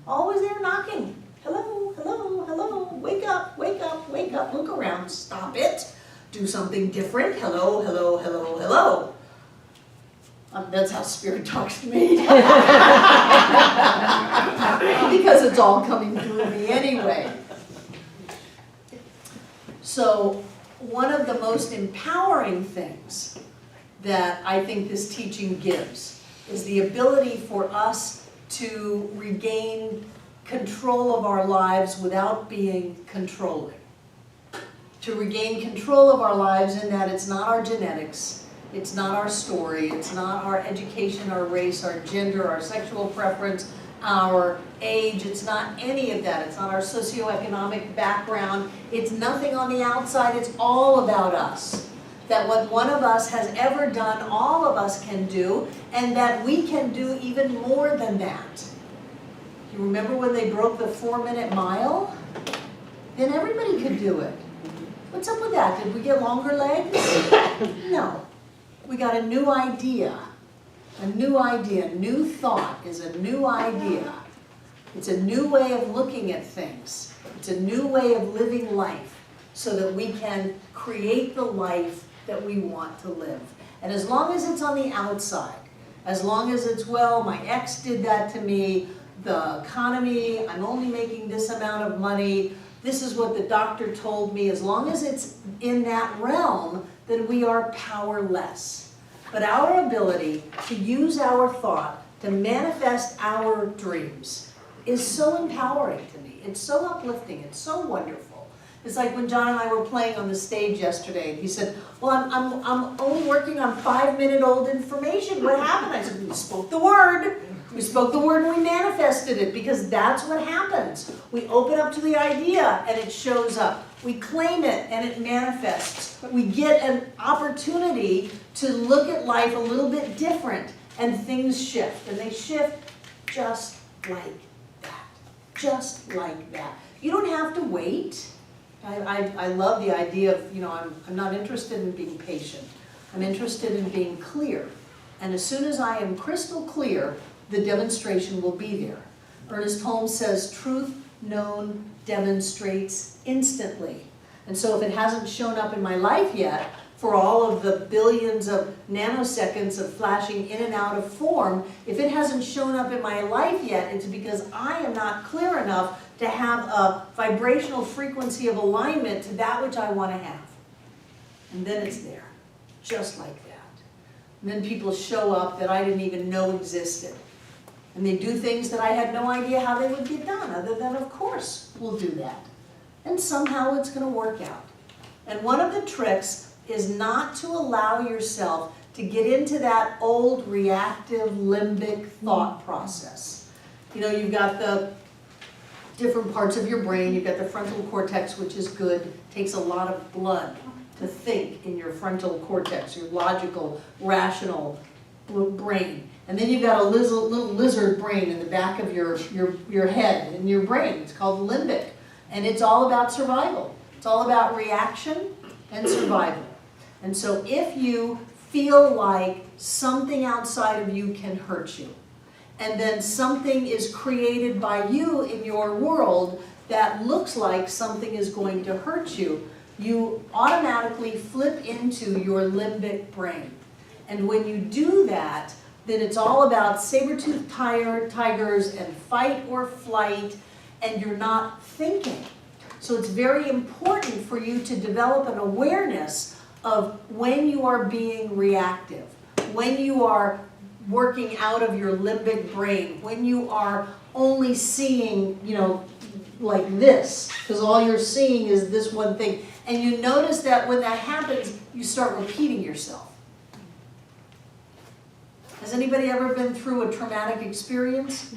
Always there knocking. Hello, hello, hello. Wake up, wake up, wake up. Look around. Stop it. Do something different. Hello, hello, hello, hello. That's how Spirit talks to me. Because it's all coming through me anyway. So one of the most empowering things that I think this teaching gives is the ability for us to regain control of our lives without being controlling. To regain control of our lives in that it's not our genetics, it's not our story, it's not our education, our race, our gender, our sexual preference, our age, it's not any of that. It's not our socioeconomic background. It's nothing on the outside. It's all about us. That what one of us has ever done, all of us can do, and that we can do even more than that. You remember when they broke the 4-minute mile? Then everybody could do it. What's up with that? Did we get longer legs? No. We got a new idea. A new idea, new thought is a new idea. It's a new way of looking at things. It's a new way of living life so that we can create the life that we want to live. And as long as it's on the outside, as long as it's, well, my ex did that to me, the economy, I'm only making this amount of money, this is what the doctor told me, as long as it's in that realm, then we are powerless. But our ability to use our thought to manifest our dreams is so empowering to me. It's so uplifting. It's so wonderful. It's like when John and I were playing on the stage yesterday, and he said, well, I'm only working on 5-minute-old information. What happened? I said, we spoke the word. We spoke the word and we manifested it, because that's what happens. We open up to the idea and it shows up. We claim it and it manifests. We get an opportunity to look at life a little bit different, and things shift. And they shift just like that. Just like that. You don't have to wait. I love the idea of, I'm not interested in being patient. I'm interested in being clear. And as soon as I am crystal clear, the demonstration will be there. Ernest Holmes says, truth known demonstrates instantly. And so if it hasn't shown up in my life yet, for all of the billions of nanoseconds of flashing in and out of form, if it hasn't shown up in my life yet, it's because I am not clear enough to have a vibrational frequency of alignment to that which I want to have. And then it's there, just like that. And then people show up that I didn't even know existed. And they do things that I had no idea how they would get done, other than, of course, we'll do that. And somehow it's going to work out. And one of the tricks is not to allow yourself to get into that old reactive limbic thought process. You've got the different parts of your brain. You've got the frontal cortex, which is good. It takes a lot of blood to think in your frontal cortex, your logical, rational brain. And then you've got a little lizard brain in the back of your head, in your brain. It's called limbic. And it's all about survival. It's all about reaction and survival. And so if you feel like something outside of you can hurt you, and then something is created by you in your world that looks like something is going to hurt you, you automatically flip into your limbic brain. And when you do that, then it's all about saber-toothed tigers and fight or flight, and you're not thinking. So it's very important for you to develop an awareness of when you are being reactive, when you are working out of your limbic brain, when you are only seeing, like this, because all you're seeing is this one thing. And you notice that when that happens, you start repeating yourself. Has anybody ever been through a traumatic experience?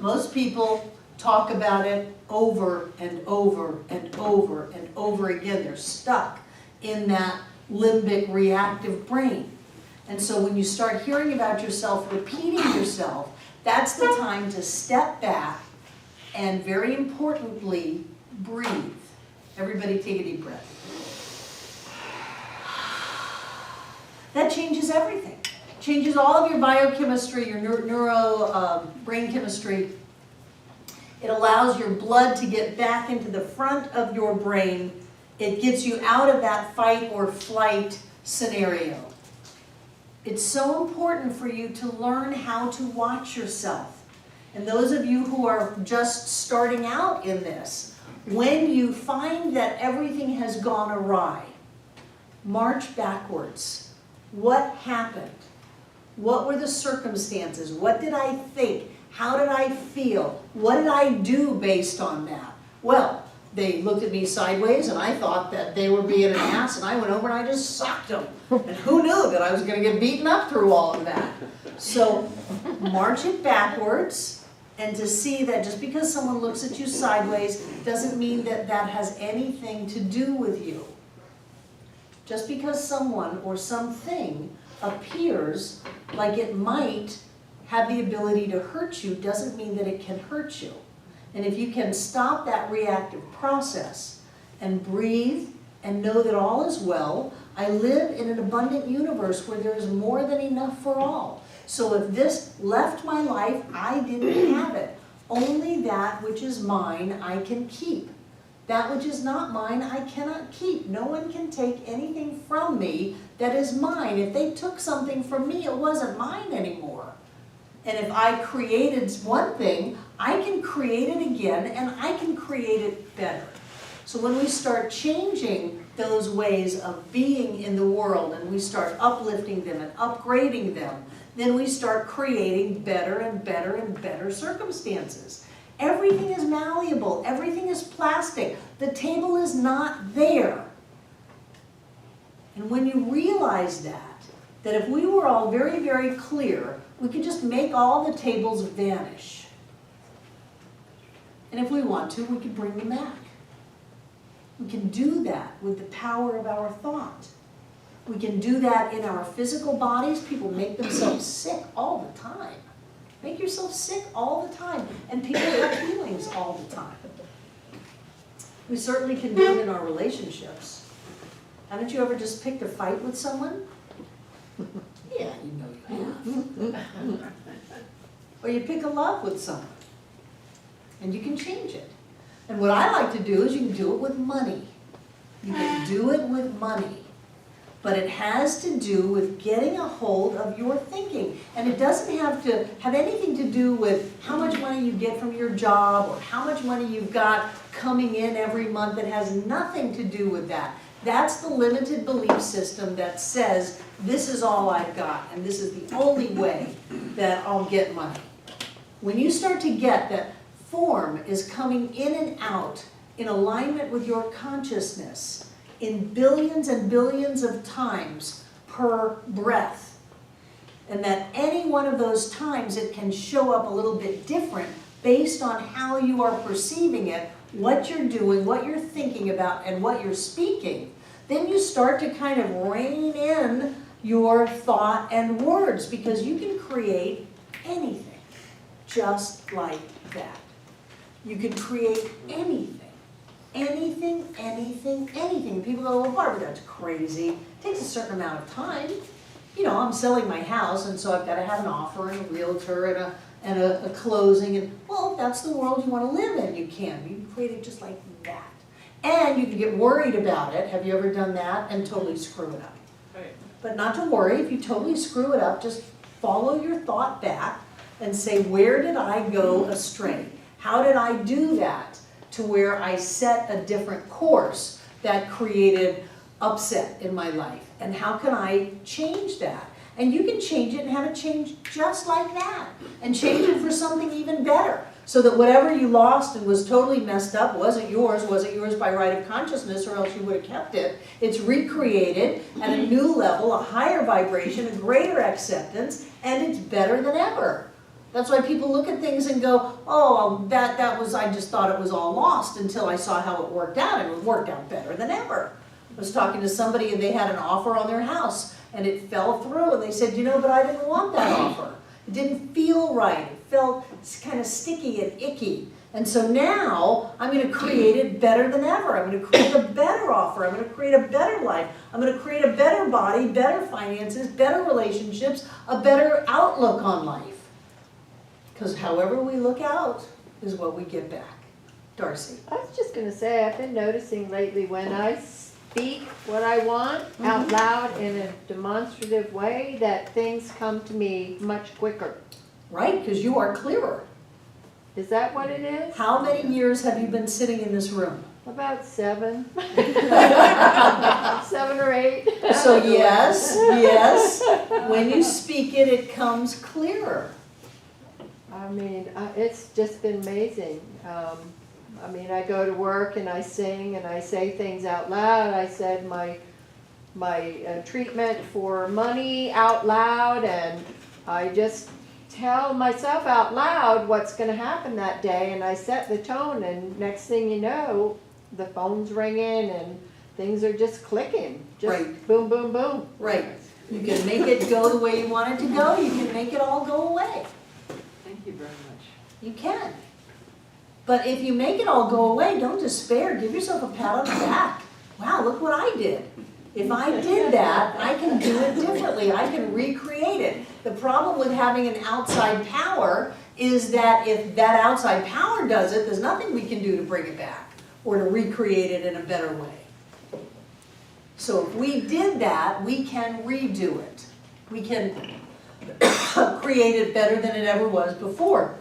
Most people talk about it over and over and over and over again. They're stuck in that limbic reactive brain. And so when you start hearing about yourself, repeating yourself, that's the time to step back and, very importantly, breathe. Everybody take a deep breath. That changes everything. Changes all of your biochemistry, your brain chemistry. It allows your blood to get back into the front of your brain. It gets you out of that fight or flight scenario. It's so important for you to learn how to watch yourself. And those of you who are just starting out in this, when you find that everything has gone awry, march backwards. What happened? What were the circumstances? What did I think? How did I feel? What did I do based on that? Well, they looked at me sideways and I thought that they were being an ass, and I went over and I just socked them. And who knew that I was going to get beaten up through all of that? So march it backwards, and to see that just because someone looks at you sideways doesn't mean that that has anything to do with you. Just because someone or something appears like it might have the ability to hurt you doesn't mean that it can hurt you. And if you can stop that reactive process and breathe and know that all is well, I live in an abundant universe where there is more than enough for all. So if this left my life, I didn't have it. Only that which is mine I can keep. That which is not mine I cannot keep. No one can take anything from me that is mine. If they took something from me, it wasn't mine anymore. And if I created one thing, I can create it again, and I can create it better. So when we start changing those ways of being in the world, and we start uplifting them and upgrading them, then we start creating better and better and better circumstances. Everything is malleable. Everything is plastic. The table is not there. And when you realize that if we were all very, very clear, we could just make all the tables vanish. And if we want to, we could bring them back. We can do that with the power of our thought. We can do that in our physical bodies. People make themselves sick all the time. Make yourself sick all the time. And people have feelings all the time. We certainly can do it in our relationships. Haven't you ever just picked a fight with someone? Yeah, you know you have. Or you pick a love with someone. And you can change it. And what I like to do is you can do it with money. You can do it with money. But it has to do with getting a hold of your thinking. And it doesn't have to have anything to do with how much money you get from your job or how much money you've got coming in every month. It has nothing to do with that. That's the limited belief system that says, this is all I've got, and this is the only way that I'll get money. When you start to get that form is coming in and out in alignment with your consciousness in billions and billions of times per breath, and that any one of those times it can show up a little bit different based on how you are perceiving it, what you're doing, what you're thinking about, and what you're speaking, then you start to kind of rein in your thought and words, because you can create anything just like that. You can create anything. Anything, anything, anything. People go, well, Barbara, that's crazy. It takes a certain amount of time. You know, I'm selling my house, and so I've got to have an offer and a realtor and a closing. And, well, if that's the world you want to live in, you can. You can create it just like that. And you can get worried about it. Have you ever done that? And totally screw it up. Right. But not to worry. If you totally screw it up, just follow your thought back and say, where did I go astray? How did I do that to where I set a different course that created upset in my life? And how can I change that? And you can change it and have it change just like that. And change it for something even better. So that whatever you lost and was totally messed up wasn't yours by right of consciousness, or else you would have kept it. It's recreated at a new level, a higher vibration, a greater acceptance, and it's better than ever. That's why people look at things and go, oh, that was, I just thought it was all lost until I saw how it worked out, and it worked out better than ever. I was talking to somebody and they had an offer on their house and it fell through, and they said, you know, but I didn't want that offer. It didn't feel right, it felt kind of sticky and icky. And so now, I'm gonna create it better than ever. I'm gonna create a better offer, I'm gonna create a better life, I'm gonna create a better body, better finances, better relationships, a better outlook on life. Because however we look out is what we get back. Darcy. I was just gonna say, I've been noticing lately when I speak what I want out loud in a demonstrative way, that things come to me much quicker. Right, because you are clearer. Is that what it is? How many years have you been sitting in this room? About 7. 7 or 8. So yes, yes, when you speak it, it comes clearer. I mean, it's just been amazing. I mean, I go to work and I sing and I say things out loud. I said my treatment for money out loud, and I just tell myself out loud what's going to happen that day, and I set the tone, and next thing you know, the phone's ringing and things are just clicking. Just Right. boom, boom, boom. Right. You can make it go the way you want it to go. You can make it all go away. Thank you very much. You can. But if you make it all go away, don't despair. Give yourself a pat on the back. Wow, look what I did. If I did that, I can do it differently. I can recreate it. The problem with having an outside power is that if that outside power does it, there's nothing we can do to bring it back or to recreate it in a better way. So if we did that, we can redo it. We can create it better than it ever was before.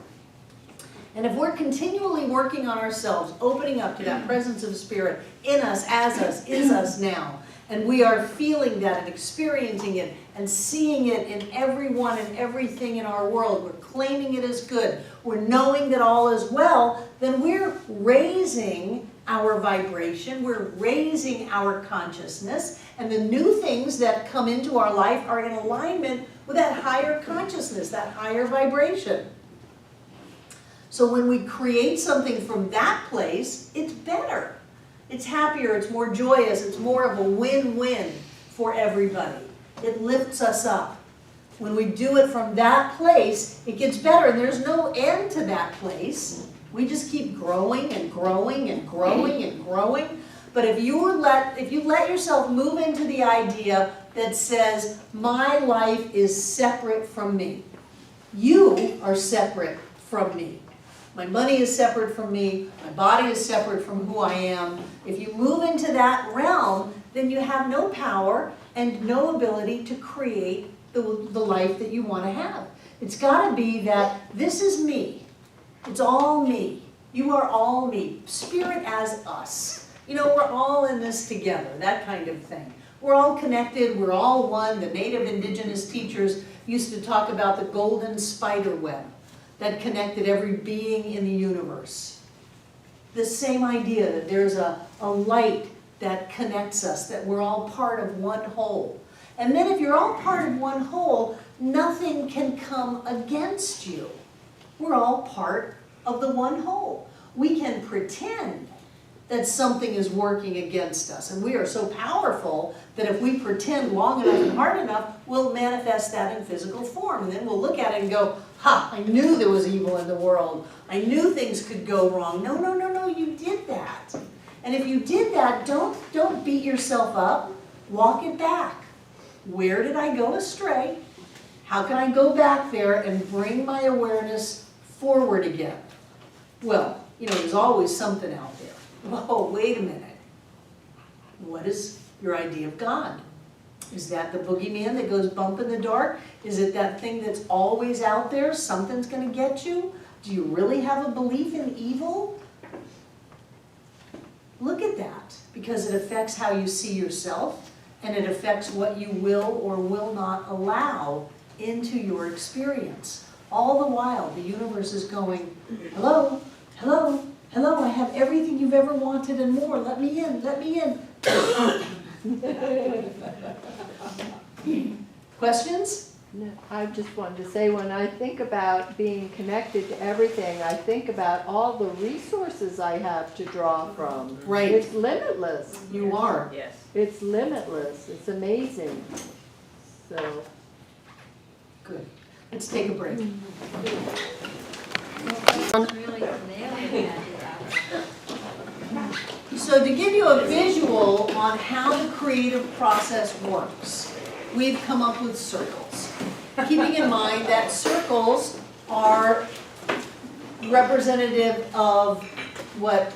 And if we're continually working on ourselves, opening up to that presence of spirit in us, as us, is us now, and we are feeling that and experiencing it and seeing it in everyone and everything in our world, we're claiming it as good, we're knowing that all is well, then we're raising our vibration, we're raising our consciousness, and the new things that come into our life are in alignment with that higher consciousness, that higher vibration. So when we create something from that place, it's better. It's happier, it's more joyous, it's more of a win-win for everybody. It lifts us up. When we do it from that place, it gets better, and there's no end to that place. We just keep growing and growing and growing and growing. But if you let yourself move into the idea that says, my life is separate from me. You are separate from me. My money is separate from me. My body is separate from who I am. If you move into that realm, then you have no power and no ability to create the life that you want to have. It's got to be that this is me. It's all me. You are all me. Spirit as us. You know, we're all in this together, that kind of thing. We're all connected. We're all one. The native indigenous teachers used to talk about the golden spider web that connected every being in the universe. The same idea that there's a light that connects us, that we're all part of one whole. And then if you're all part of one whole, nothing can come against you. We're all part of the one whole. We can pretend that something is working against us, and we are so powerful that if we pretend long enough and hard enough, we'll manifest that in physical form. And then we'll look at it and go, ha, I knew there was evil in the world. I knew things could go wrong. No, no, no, no, you did that. And if you did that, don't beat yourself up. Walk it back. Where did I go astray? How can I go back there and bring my awareness forward again? Well, you know, there's always something out there. Oh, wait a minute. What is your idea of God? Is that the boogeyman that goes bump in the dark? Is it that thing that's always out there? Something's going to get you? Do you really have a belief in evil? Look at that, because it affects how you see yourself, and it affects what you will or will not allow into your experience. All the while, the universe is going, hello, hello, hello, I have everything you've ever wanted and more. Let me in, let me in. Questions? No, I just wanted to say, when I think about being connected to everything, I think about all the resources I have to draw from. Right. It's limitless. You are. Yes. It's limitless. It's amazing. So, Good. Let's take a break. Really nailing that. So to give you a visual on how the creative process works, we've come up with circles. Keeping in mind that circles are representative of what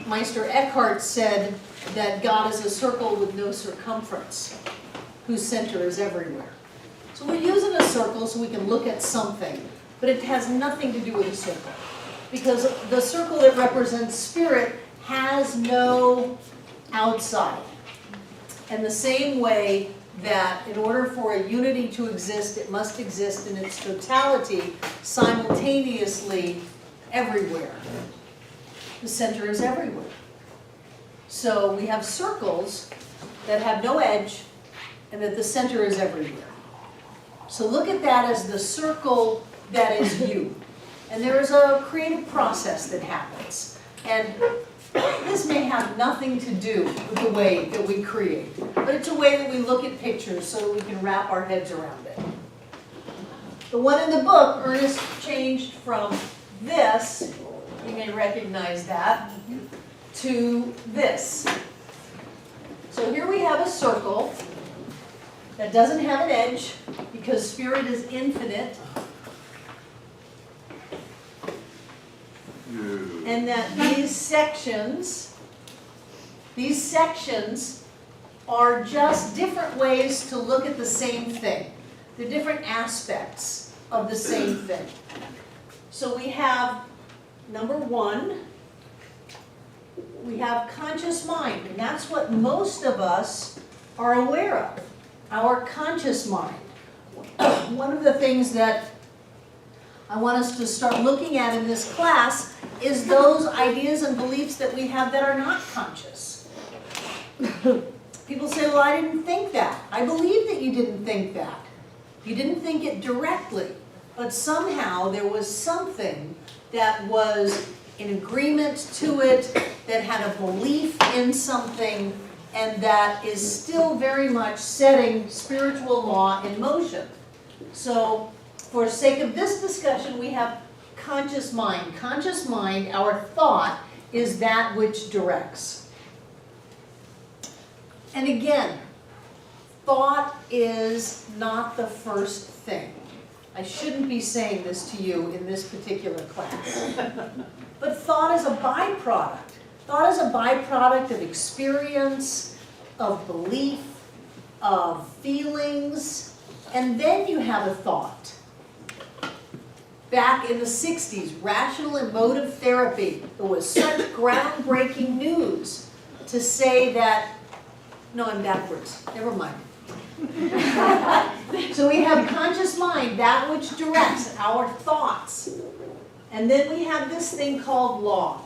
Meister Eckhart said, that God is a circle with no circumference, whose center is everywhere. So we're using a circle so we can look at something, but it has nothing to do with a circle. Because the circle that represents spirit has no outside. And the same way that in order for a unity to exist, it must exist in its totality, simultaneously, everywhere. The center is everywhere. So we have circles that have no edge and that the center is everywhere. So look at that as the circle that is you. And there is a creative process that happens. And this may have nothing to do with the way that we create, but it's a way that we look at pictures so that we can wrap our heads around it. The one in the book, Ernest changed from this, you may recognize that, to this. So here we have a circle that doesn't have an edge because spirit is infinite. And that these sections are just different ways to look at the same thing. They're different aspects of the same thing. So we have, number one, we have conscious mind, and that's what most of us are aware of, our conscious mind. One of the things that I want us to start looking at in this class is those ideas and beliefs that we have that are not conscious. People say, well, I didn't think that. I believe that you didn't think that. You didn't think it directly, but somehow there was something that was in agreement to it, that had a belief in something, and that is still very much setting spiritual law in motion. So, for sake of this discussion, we have conscious mind. Conscious mind, our thought, is that which directs. And again, thought is not the first thing. I shouldn't be saying this to you in this particular class. But thought is a byproduct. Thought is a byproduct of experience, of belief, of feelings, and then you have a thought. Back in the 60s, rational emotive therapy, it was such groundbreaking news to say that, no, I'm backwards, never mind. So we have conscious mind, that which directs our thoughts. And then we have this thing called law.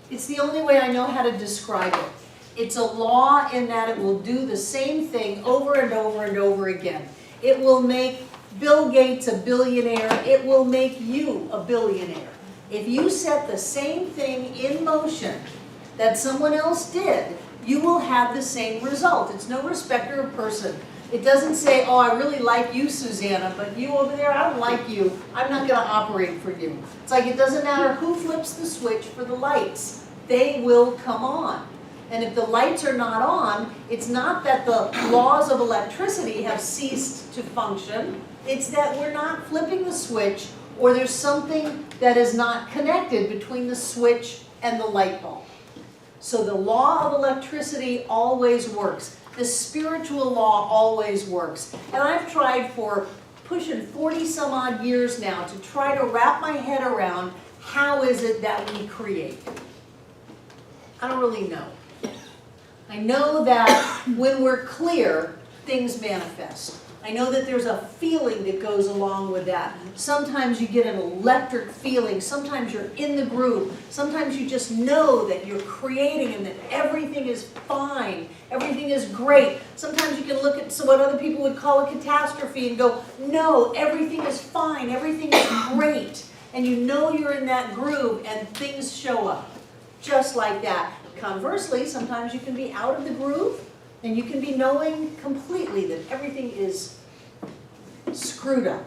It's the only way I know how to describe it. It's a law in that it will do the same thing over and over and over again. It will make Bill Gates a billionaire. It will make you a billionaire. If you set the same thing in motion that someone else did, you will have the same result. It's no respecter of person. It doesn't say, oh, I really like you, Susanna, but you over there, I don't like you. I'm not going to operate for you. It's like it doesn't matter who flips the switch for the lights. They will come on. And if the lights are not on, it's not that the laws of electricity have ceased to function. It's that we're not flipping the switch, or there's something that is not connected between the switch and the light bulb. So the law of electricity always works. The spiritual law always works. And I've tried for pushing 40 some odd years now to try to wrap my head around how is it that we create. I don't really know. I know that when we're clear, things manifest. I know that there's a feeling that goes along with that. Sometimes you get an electric feeling. Sometimes you're in the groove. Sometimes you just know that you're creating and that everything is fine. Everything is great. Sometimes you can look at what other people would call a catastrophe and go, no, everything is fine. Everything is great. And you know you're in that groove and things show up. Just like that. Conversely, sometimes you can be out of the groove. And you can be knowing completely that everything is screwed up.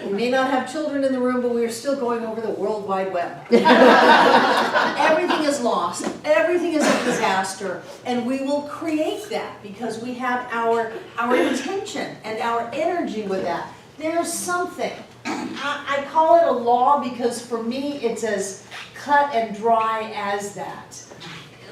We may not have children in the room, but we are still going over the World Wide Web. Everything is lost, everything is a disaster, and we will create that because we have our intention and our energy with that. There's something, I call it a law because for me it's as cut and dry as that.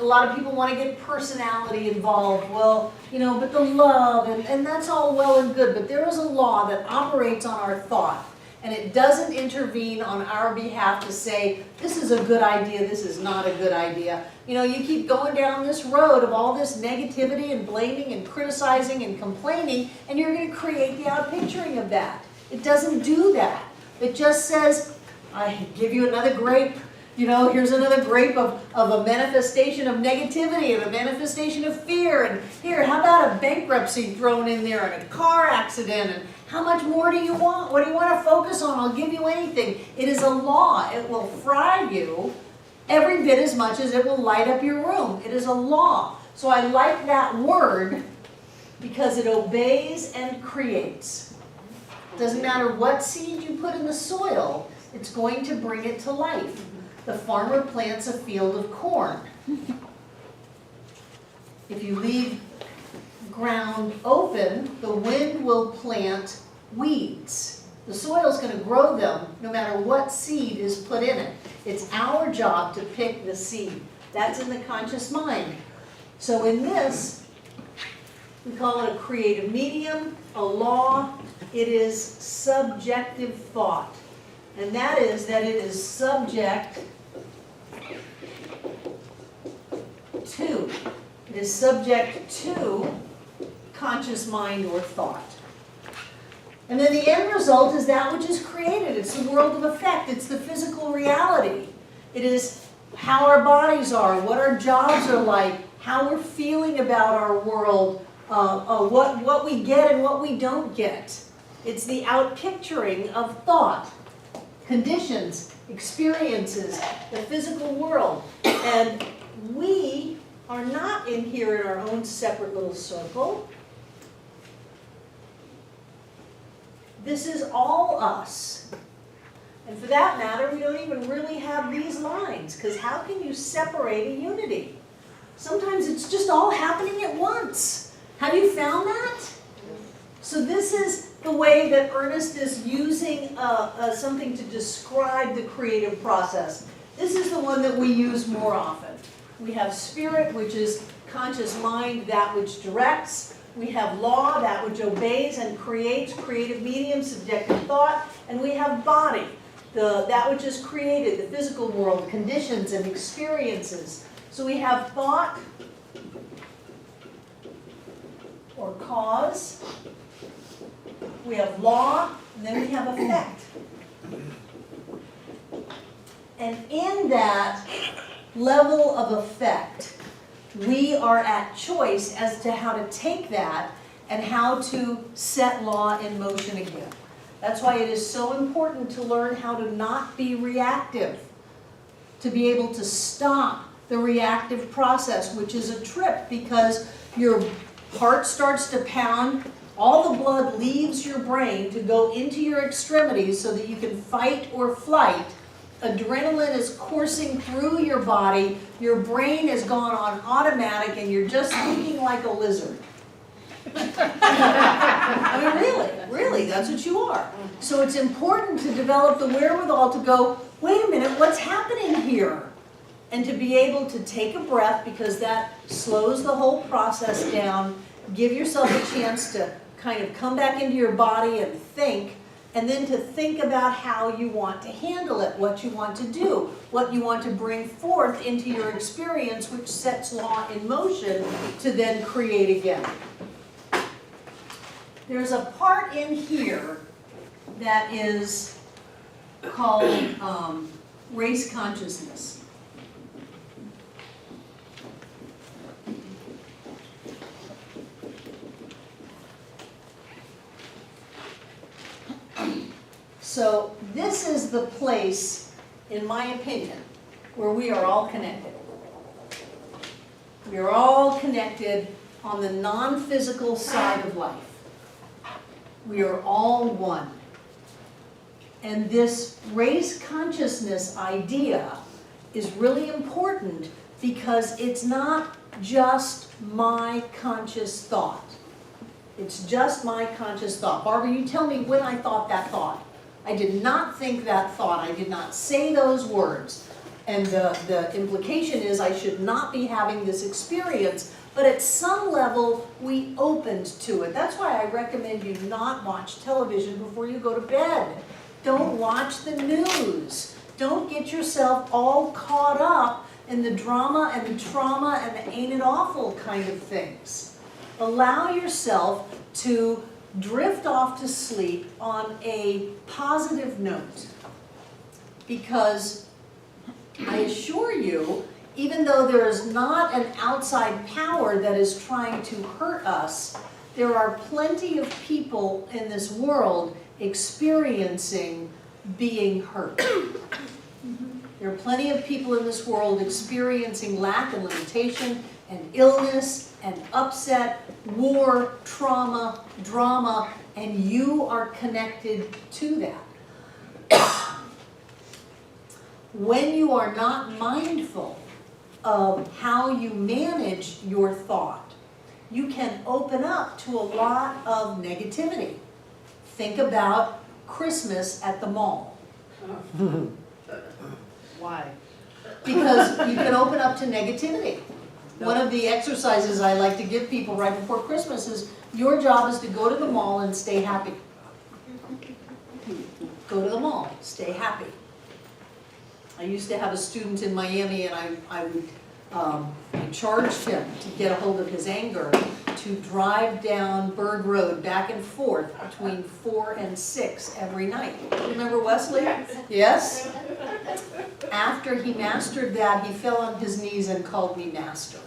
A lot of people want to get personality involved, well, you know, but the love, and that's all well and good, but there is a law that operates on our thought, and it doesn't intervene on our behalf to say, this is a good idea, this is not a good idea. You know, you keep going down this road of all this negativity and blaming and criticizing and complaining, and you're going to create the outpicturing of that. It doesn't do that. It just says, I give you another grape. You know, here's another grape of a manifestation of negativity and a manifestation of fear. And here, how about a bankruptcy thrown in there and a car accident? And how much more do you want? What do you want to focus on? I'll give you anything. It is a law. It will fry you every bit as much as it will light up your room. It is a law. So I like that word because it obeys and creates. Doesn't matter what seed you put in the soil, it's going to bring it to life. The farmer plants a field of corn. If you leave ground open, the wind will plant weeds. The soil's going to grow them no matter what seed is put in it. It's our job to pick the seed. That's in the conscious mind. So in this, we call it a creative medium, a law. It is subjective thought. And that is that it is subject to. It is subject to conscious mind or thought. And then the end result is that which is created. It's the world of effect. It's the physical reality. It is how our bodies are, what our jobs are like, how we're feeling about our world, what we get and what we don't get. It's the outpicturing of thought, conditions, experiences, the physical world. And we are not in here in our own separate little circle. This is all us. And for that matter, we don't even really have these lines, because how can you separate a unity? Sometimes it's just all happening at once. Have you found that? So this is the way that Ernest is using something to describe the creative process. This is the one that we use more often. We have spirit, which is conscious mind, that which directs. We have law, that which obeys and creates, creative medium, subjective thought. And we have body, that which is created, the physical world, conditions and experiences. So we have thought or cause. We have law, and then we have effect. And in that level of effect, we are at choice as to how to take that and how to set law in motion again. That's why it is so important to learn how to not be reactive, to be able to stop the reactive process, which is a trip because your heart starts to pound, all the blood leaves your brain to go into your extremities so that you can fight or flight. Adrenaline is coursing through your body, your brain has gone on automatic, and you're just thinking like a lizard. I mean, really, that's what you are. So it's important to develop the wherewithal to go, wait a minute, what's happening here? And to be able to take a breath, because that slows the whole process down. Give yourself a chance to kind of come back into your body and think, and then to think about how you want to handle it, what you want to do, what you want to bring forth into your experience, which sets law in motion to then create again. There's a part in here that is called race consciousness. So this is the place, in my opinion, where we are all connected. We are all connected on the non-physical side of life. We are all one. And this raised consciousness idea is really important because it's not just my conscious thought. It's just my conscious thought. Barbara, you tell me when I thought that thought. I did not think that thought. I did not say those words. And the implication is I should not be having this experience, but at some level we opened to it. That's why I recommend you not watch television before you go to bed. Don't watch the news. Don't get yourself all caught up in the drama and the trauma and the ain't it awful kind of things. Allow yourself to drift off to sleep on a positive note. Because I assure you, even though there is not an outside power that is trying to hurt us, there are plenty of people in this world experiencing being hurt. There are plenty of people in this world experiencing lack and limitation and illness and upset, war, trauma, drama, and you are connected to that. When you are not mindful of how you manage your thought, you can open up to a lot of negativity. Think about Christmas at the mall. Why? Because you can open up to negativity. One of the exercises I like to give people right before Christmas is, your job is to go to the mall and stay happy. Go to the mall, stay happy. I used to have a student in Miami, and I charged him to get a hold of his anger to drive down Berg Road back and forth between 4 and 6 every night. Remember Wesley? Yes? After he mastered that, he fell on his knees and called me master.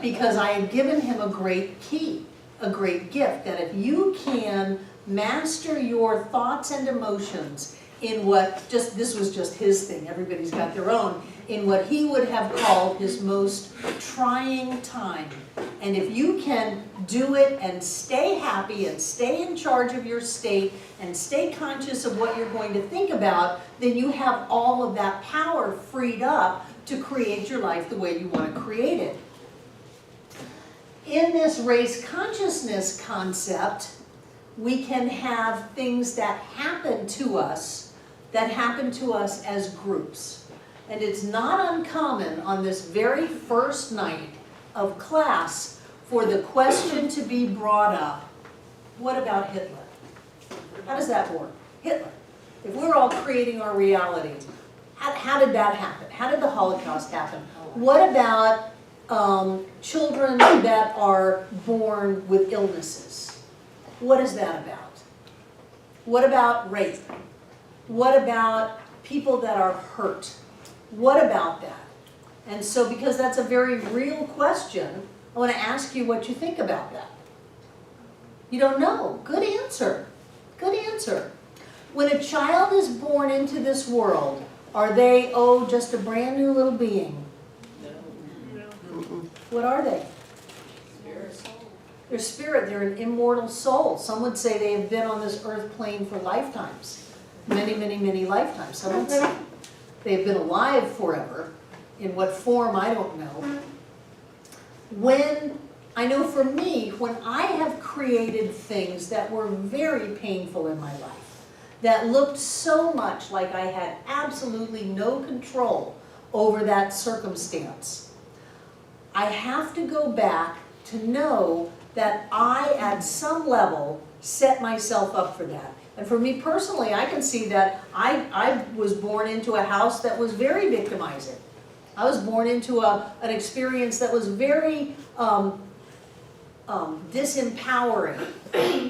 Because I had given him a great key, a great gift, that if you can master your thoughts and emotions in what, this was just his thing, everybody's got their own, in what he would have called his most trying time. And if you can do it and stay happy and stay in charge of your state and stay conscious of what you're going to think about, then you have all of that power freed up to create your life the way you want to create it. In this raised consciousness concept, we can have things that happen to us as groups. And it's not uncommon on this very first night of class for the question to be brought up, what about Hitler? How does that work? Hitler. If we're all creating our reality, how did that happen? How did the Holocaust happen? What about children that are born with illnesses? What is that about? What about rape? What about people that are hurt? What about that? And so, because that's a very real question, I want to ask you what you think about that. You don't know. Good answer. Good answer. When a child is born into this world, are they, just a brand new little being? No. What are they? They're spirit. They're an immortal soul. Some would say they have been on this earth plane for lifetimes. Many, many, many lifetimes. Some would say they've been alive forever. In what form, I don't know. I know for me, when I have created things that were very painful in my life, that looked so much like I had absolutely no control over that circumstance, I have to go back to know that I, at some level, set myself up for that. And for me personally, I can see that I was born into a house that was very victimizing. I was born into an experience that was very disempowering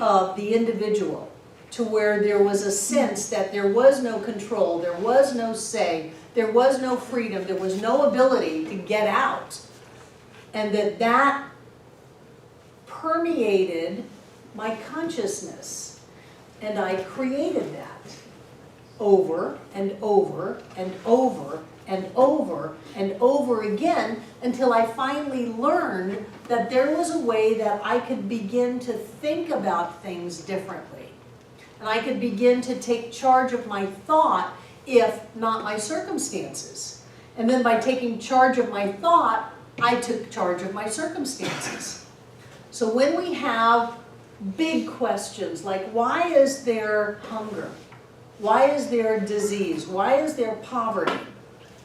of the individual, to where there was a sense that there was no control, there was no say, there was no freedom, there was no ability to get out. And that permeated my consciousness. And I created that over and over and over and over and over again until I finally learned that there was a way that I could begin to think about things differently. And I could begin to take charge of my thought, if not my circumstances. And then by taking charge of my thought, I took charge of my circumstances. So when we have big questions like, why is there hunger? Why is there disease? Why is there poverty?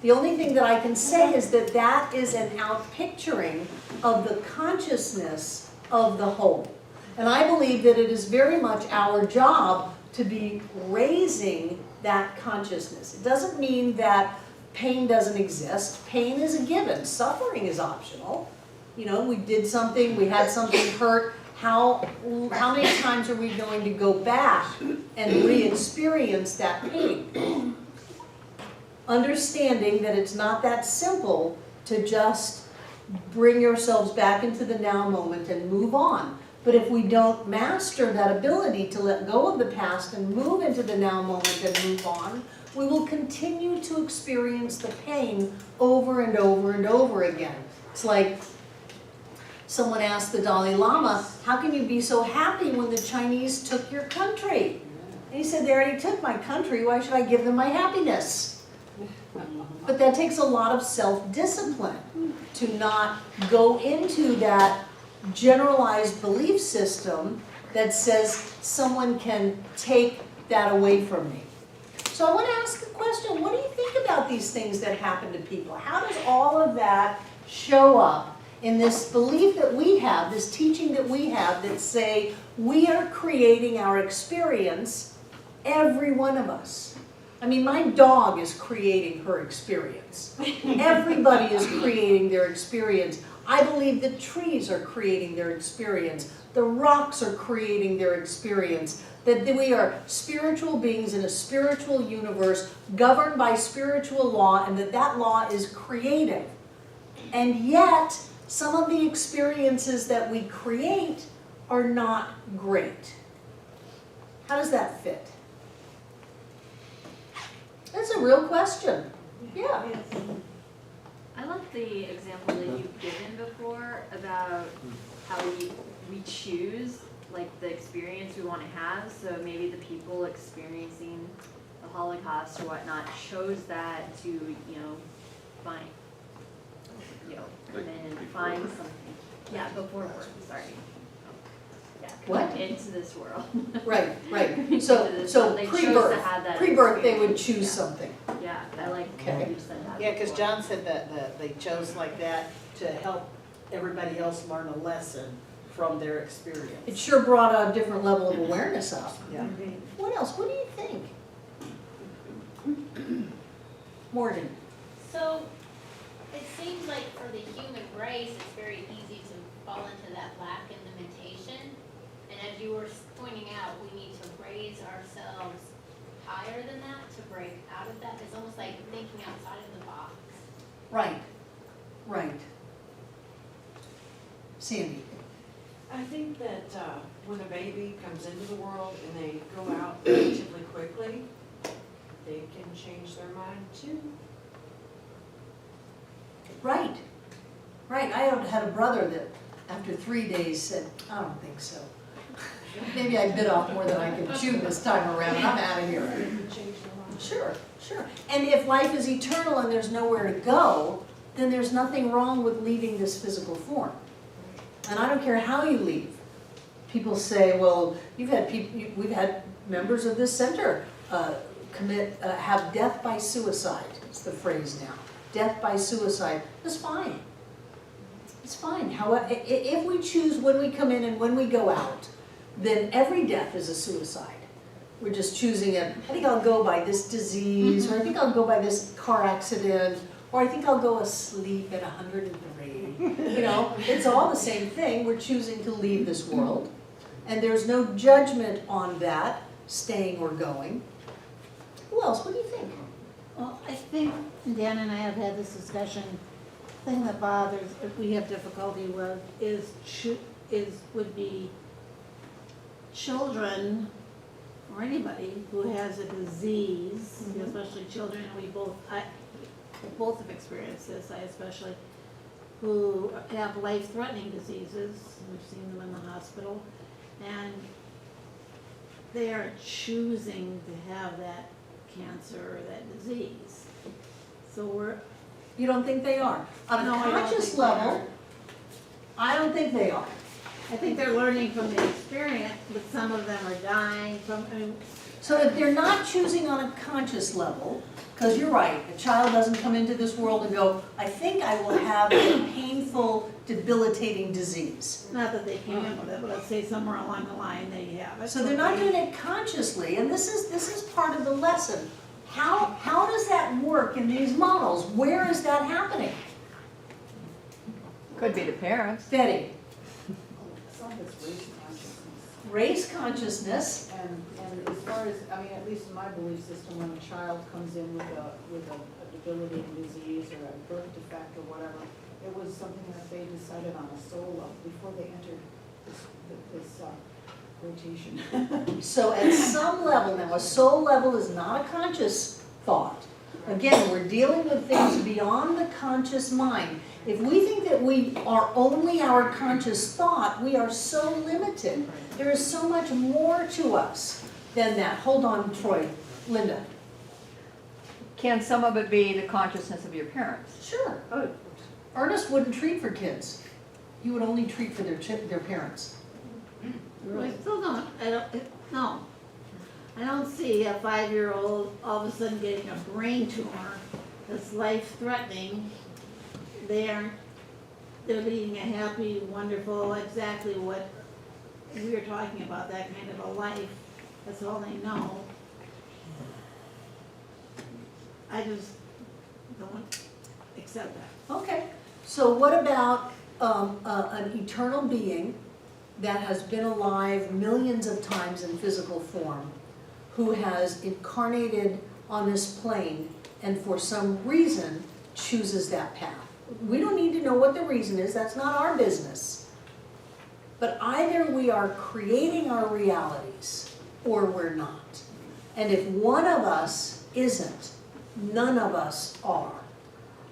The only thing that I can say is that that is an outpicturing of the consciousness of the whole. And I believe that it is very much our job to be raising that consciousness. It doesn't mean that pain doesn't exist. Pain is a given. Suffering is optional. You know, we did something, we had something hurt. How many times are we going to go back and re-experience that pain? Understanding that it's not that simple to just bring yourselves back into the now moment and move on. But if we don't master that ability to let go of the past and move into the now moment and move on, we will continue to experience the pain over and over and over again. It's like someone asked the Dalai Lama, how can you be so happy when the Chinese took your country? And he said, they already took my country, why should I give them my happiness? But that takes a lot of self-discipline to not go into that generalized belief system that says someone can take that away from me. So I want to ask the question, what do you think about these things that happen to people? How does all of that show up in this belief that we have, this teaching that we have that say we are creating our experience, every one of us? I mean, my dog is creating her experience. Everybody is creating their experience. I believe the trees are creating their experience. The rocks are creating their experience. That we are spiritual beings in a spiritual universe governed by spiritual law, and that law is creative. And yet, some of the experiences that we create are not great. How does that fit? That's a real question. Yeah. I like the example that you've given before about how we choose like the experience we want to have. So maybe the people experiencing the Holocaust or whatnot chose that to, find, come in and find something. Yeah, before birth, sorry. Yeah, What? come into this world. Right. Into So this world. They chose to have that pre-birth they would experience. choose Yeah. something. Yeah, I like Okay. what you said that. Yeah, because before. John said that they chose like that to help everybody else learn a lesson from their experience. It sure brought a different level of awareness up. Yeah. What else? What do you think? Morgan. So, it seems like for the human race, it's very easy to fall into that lack and limitation. And as you were pointing out, we need to raise ourselves higher than that to break out of that. It's almost like thinking outside of the box. Right. Sandy. I think that when a baby comes into the world and they go out relatively quickly, they can change their mind too. Right. I had a brother that after 3 days said, I don't think so. Maybe I bit off more than I can chew this time around. I'm out of here. They can change their mind. Sure. And if life is eternal and there's nowhere to go, then there's nothing wrong with leaving this physical form. And I don't care how you leave. People say, well, we've had members of this center have death by suicide. It's the phrase now. Death by suicide. That's fine. It's fine. However, if we choose when we come in and when we go out, then every death is a suicide. We're just choosing it. I think I'll go by this disease, or I think I'll go by this car accident, or I think I'll go asleep at 103. It's all the same thing. We're choosing to leave this world. And there's no judgment on that, staying or going. Who else? What do you think? Well, I think Dan and I have had this discussion. The thing that bothers, if we have difficulty with, would be children or anybody who has a disease, especially children. And we both, both have experienced this, I especially, who have life-threatening diseases, we've seen them in the hospital, and they are choosing to have that cancer or that disease. So we're, You don't think they are? On a No, I don't conscious think they level, are. I don't think they are. I think they're learning from the experience, but some of them are dying from, I mean, So if they're not choosing on a conscious level, because you're right, a child doesn't come into this world and go, I think I will have a painful, debilitating disease. not that they came in with it, but let's say somewhere along the line they have it. So they're not doing it consciously, and this is part of the lesson. How does that work in these models? Where is that happening? Could be the parents. Betty, Some of it's race consciousness. race consciousness, And as far as, I mean, at least in my belief system, when a child comes in with a debilitating disease or a birth defect or whatever, it was something that they decided on a soul level before they entered this rotation. so at some level, now a soul level is not a conscious thought. Again, we're dealing with things beyond the conscious mind. If we think that we are only our conscious thought, we are so limited. There is so much more to us than that. Hold on, Troy. Linda. Can some of it be the consciousness of your parents? Sure. Ernest wouldn't treat for kids. He would only treat for their parents. I still don't, no. I don't see a 5-year-old all of a sudden getting a brain tumor that's life-threatening. They're leading a happy, wonderful, exactly what we were talking about, that kind of a life. That's all they know. I just don't accept that. Okay. So what about an eternal being that has been alive millions of times in physical form, who has incarnated on this plane and for some reason chooses that path? We don't need to know what the reason is, that's not our business. But either we are creating our realities or we're not. And if one of us isn't, none of us are.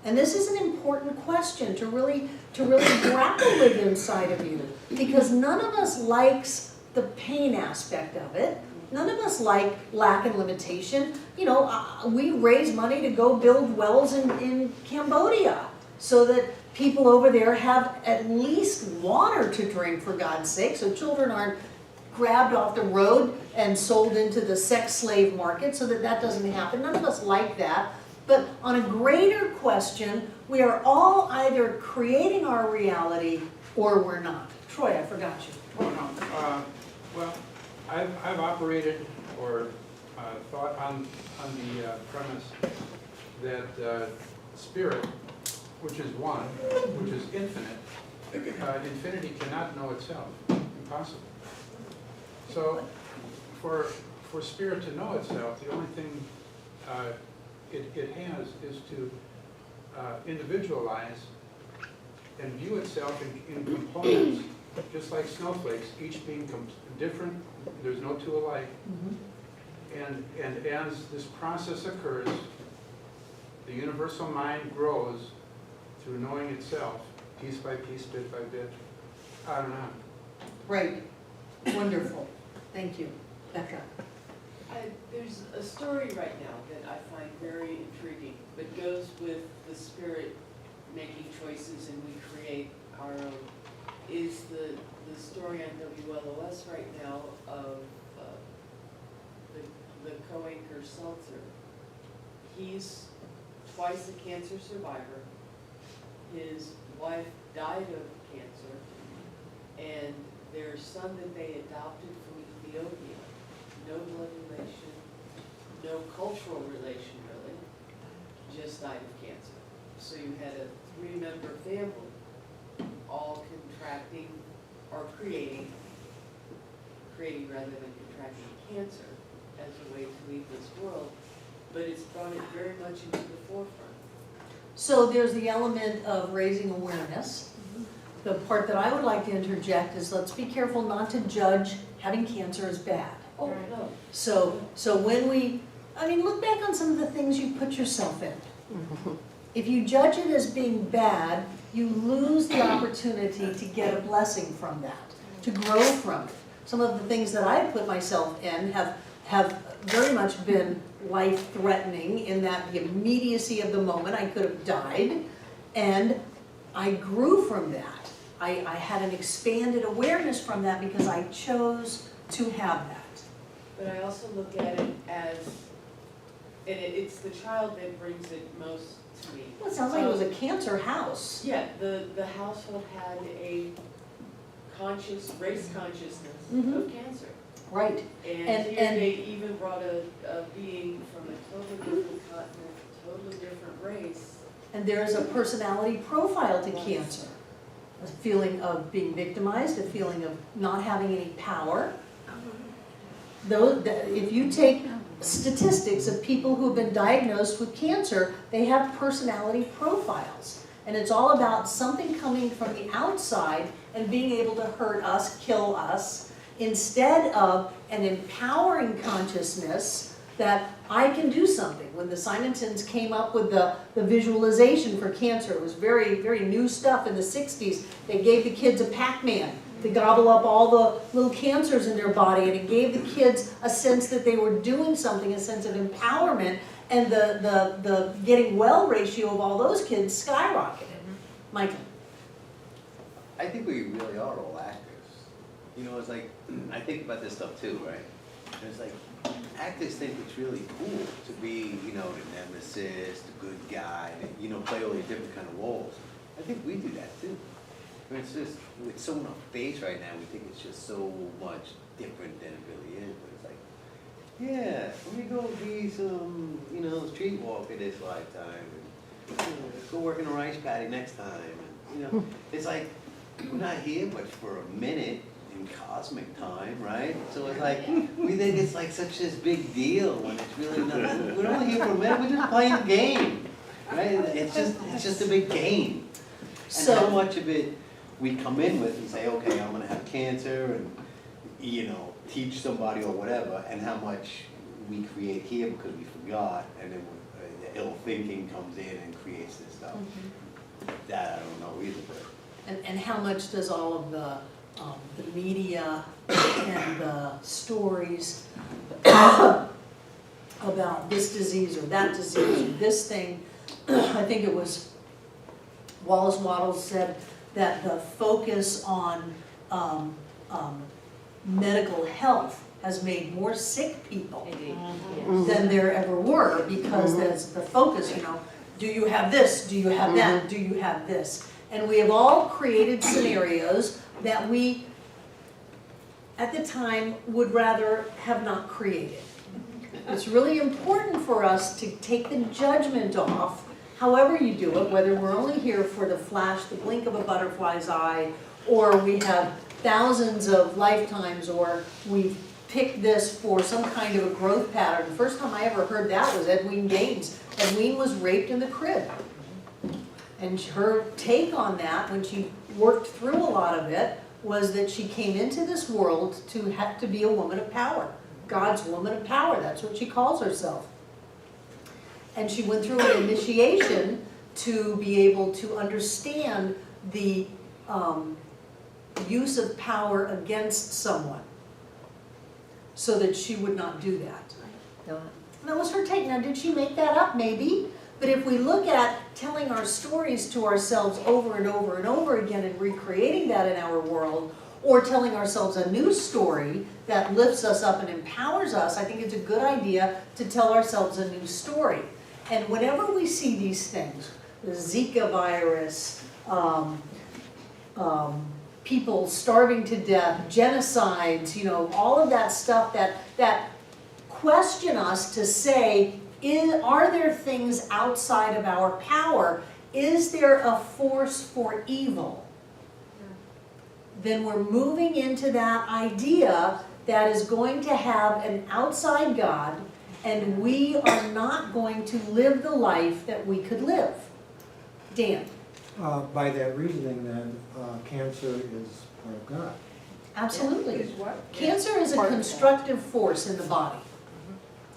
And this is an important question to really grapple with inside of you, because none of us likes the pain aspect of it. None of us like lack and limitation. You know, we raise money to go build wells in Cambodia so that people over there have at least water to drink, for God's sake, so children aren't grabbed off the road and sold into the sex slave market, so that doesn't happen. None of us like that. But on a greater question, we are all either creating our reality or we're not. Troy, I forgot you. Oh, no. Well, I've operated or thought on the premise that spirit, which is one, which is infinite, infinity cannot know itself. Impossible. So for spirit to know itself, the only thing it has is to individualize and view itself in components, just like snowflakes, each being different. There's no two alike. And as this process occurs, the universal mind grows through knowing itself, piece by piece, bit by bit, on and on. Right. Wonderful. Thank you. Becca. There's a story right now that I find very intriguing, that goes with the spirit making choices and we create our own, is the story on WLOS right now of the co-anchor Seltzer. He's twice a cancer survivor. His wife died of cancer, and their son that they adopted from Ethiopia, no blood relation, no cultural relation really, just died of cancer. So you had a 3-member family all contracting or creating rather than contracting cancer as a way to leave this world, but it's brought it very much into the forefront. So there's the element of raising awareness. The part that I would like to interject is let's be careful not to judge having cancer as bad. Oh, no. So when look back on some of the things you put yourself in. If you judge it as being bad, you lose the opportunity to get a blessing from that, to grow from it. Some of the things that I've put myself in have very much been life-threatening in that the immediacy of the moment, I could have died, and I grew from that. I had an expanded awareness from that because I chose to have that. But I also look at it as, and it's the child that brings it most to me. Well, it sounds like it was a cancer house. Yeah, the household had a race consciousness Mhm. of cancer. Right. And And- here and- they even brought a being from a totally different continent, totally different race. And there is a personality profile to cancer. A feeling of being victimized, a feeling of not having any power. If you take statistics of people who have been diagnosed with cancer, they have personality profiles. And it's all about something coming from the outside and being able to hurt us, kill us, instead of an empowering consciousness that I can do something. When the Simonsons came up with the visualization for cancer, it was very, very new stuff in the 60s. They gave the kids a Pac-Man to gobble up all the little cancers in their body, and it gave the kids a sense that they were doing something, a sense of empowerment, and the getting well ratio of all those kids skyrocketed. Michael? I think we really are all actors. You know, it's like, I think about this stuff too, right? And it's like, actors think it's really cool to be, you know, the nemesis, the good guy, you know, play all these different kind of roles. I think we do that too. I mean, it's just, it's so in our face right now, we think it's just so much different than it really is. But it's like, yeah, let me go be some, you know, street walker this lifetime. And, you know, let's go work in a rice paddy next time. And, you know, it's like, we're not here but for a minute in cosmic time, right? So it's like, we think it's like such this big deal when it's really nothing. We're only here for a minute, we're just playing a game, right? It's just a big game. And how much of it we come in with and say, okay, I'm gonna have cancer and, you know, teach somebody or whatever, and how much we create here because we forgot, and then the ill thinking comes in and creates this stuff. That I don't know either, but. And how much does all of the media and the stories about this disease or that disease or this thing, I think it was Wallace Wattles said that the focus on medical health has made more sick people than there ever were, because there's the focus, you know, do you have this, do you have that, do you have this? And we have all created scenarios that we, at the time, would rather have not created. It's really important for us to take the judgment off, however you do it, whether we're only here for the flash, the blink of a butterfly's eye, or we have thousands of lifetimes, or we've picked this for some kind of a growth pattern. The first time I ever heard that was Edwene Gaines. Edwene was raped in the crib. And her take on that, when she worked through a lot of it, was that she came into this world to have to be a woman of power. God's woman of power, that's what she calls herself. And she went through an initiation to be able to understand the use of power against someone, so that she would not do that. That was her take. Now, did she make that up? Maybe. But if we look at telling our stories to ourselves over and over and over again and recreating that in our world, or telling ourselves a new story that lifts us up and empowers us, I think it's a good idea to tell ourselves a new story. And whenever we see these things, the Zika virus, people starving to death, genocides, you know, all of that stuff that question us to say, are there things outside of our power? Is there a force for evil? Then we're moving into that idea that is going to have an outside God, and we are not going to live the life that we could live. Dan? By that reasoning then, cancer is part of God. Absolutely. Is what? Cancer is a Part of constructive force in the body.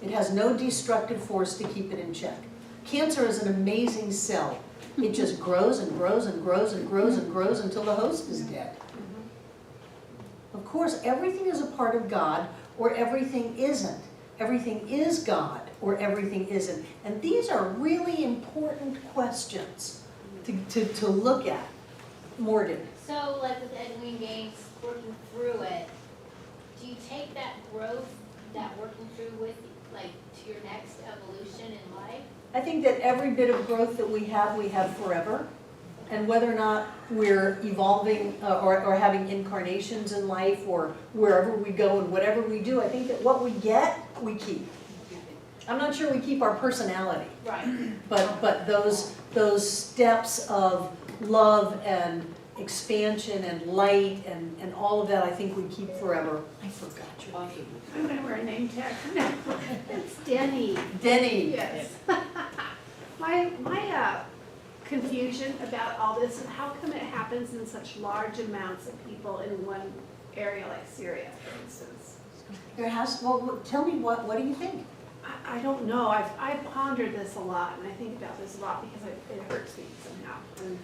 It has no destructive force to keep it in check. Cancer is an amazing cell. It just grows and grows and grows and grows and grows until the host is dead. Of course, everything is a part of God or everything isn't. Everything is God or everything isn't. And these are really important questions to look at. Morgan. So like with Edwin Gaines working through it, do you take that growth, that working through with, like, to your next evolution in life? I think that every bit of growth that we have forever. And whether or not we're evolving or having incarnations in life or wherever we go and whatever we do, I think that what we get, we keep. I'm not sure we keep our personality, Right. but those steps of love and expansion and light and all of that, I think we keep forever. I forgot your name. I'm gonna wear a name tag from now on. It's Denny. Denny. Yes. My confusion about all this is how come it happens in such large amounts of people in one area like Syria, for instance? There has, well, tell me, what do you think? I don't know. I've pondered this a lot, and I think about this a lot because it hurts me somehow. And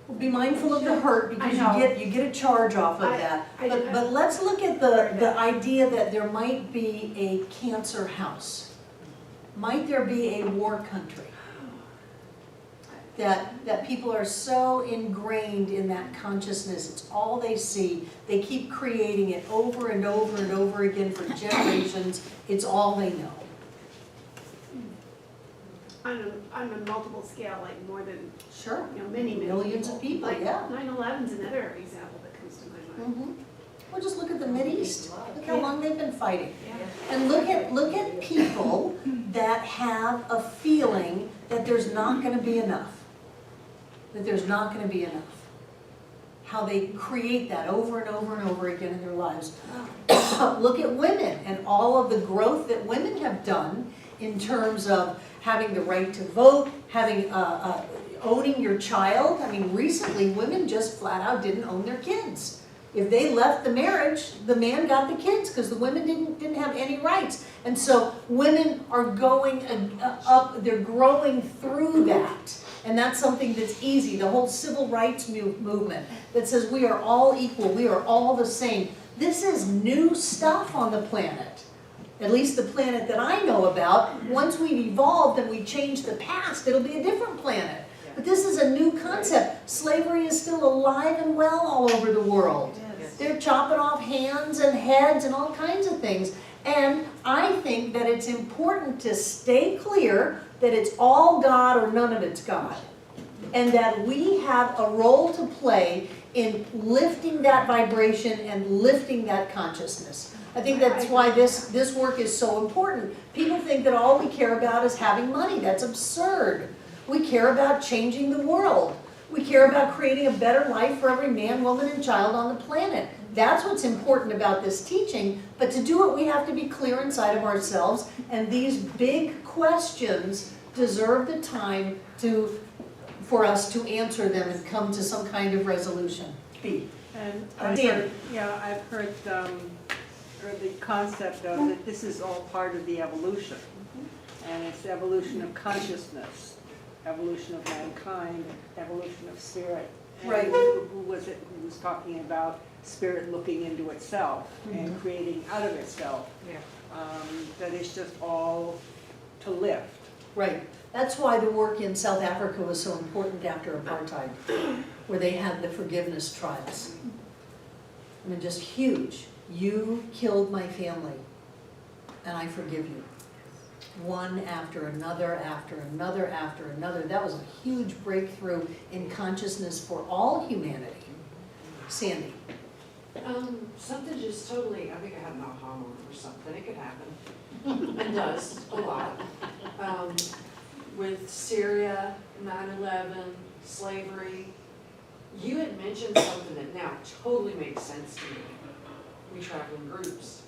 Well, be mindful of the hurt because I know. you get a charge off of that. But let's look at the idea that there might be a cancer house. Might there be a war country? That people are so ingrained in that consciousness, it's all they see. They keep creating it over and over and over again for generations. It's all they know. on a multiple scale, like more than, Sure. many Millions of people, Like yeah. 9/11's another example that comes to my mind. Well, just look at the Mideast. Look how long they've been fighting. Yeah. And look at people that have a feeling that there's not gonna be enough. That there's not gonna be enough. How they create that over and over and over again in their lives. Look at women and all of the growth that women have done in terms of having the right to vote, having, owning your child. I mean, recently, women just flat out didn't own their kids. If they left the marriage, the man got the kids because the women didn't have any rights. And so women are going up, they're growing through that. And that's something that's easy, the whole civil rights movement that says we are all equal, we are all the same. This is new stuff on the planet. At least the planet that I know about. Once we've evolved and we change the past, it'll be a different planet. But this is a new concept. Slavery is still alive and well all over the world. They're chopping off hands and heads and all kinds of things. And I think that it's important to stay clear that it's all God or none of it's God. And that we have a role to play in lifting that vibration and lifting that consciousness. I think that's why this work is so important. People think that all we care about is having money. That's absurd. We care about changing the world. We care about creating a better life for every man, woman, and child on the planet. That's what's important about this teaching. But to do it, we have to be clear inside of ourselves. And these big questions deserve the time for us to answer them and come to some kind of resolution. B. And Dan. I've heard the concept of that this is all part of the evolution. And it's the evolution of consciousness, evolution of mankind, evolution of spirit. And Right. Who was it who was talking about spirit looking into itself and creating out of itself? Yeah. That it's just all to lift. Right. That's why the work in South Africa was so important after apartheid, where they had the forgiveness trials. I mean, just huge. You killed my family, and I forgive you. One after another, after another, after another. That was a huge breakthrough in consciousness for all humanity. Sandy. Something just totally, I think I had an aha moment or something, it could happen, and does, a lot. With Syria, 9/11, slavery, you had mentioned something that now totally makes sense to me. We travel in groups.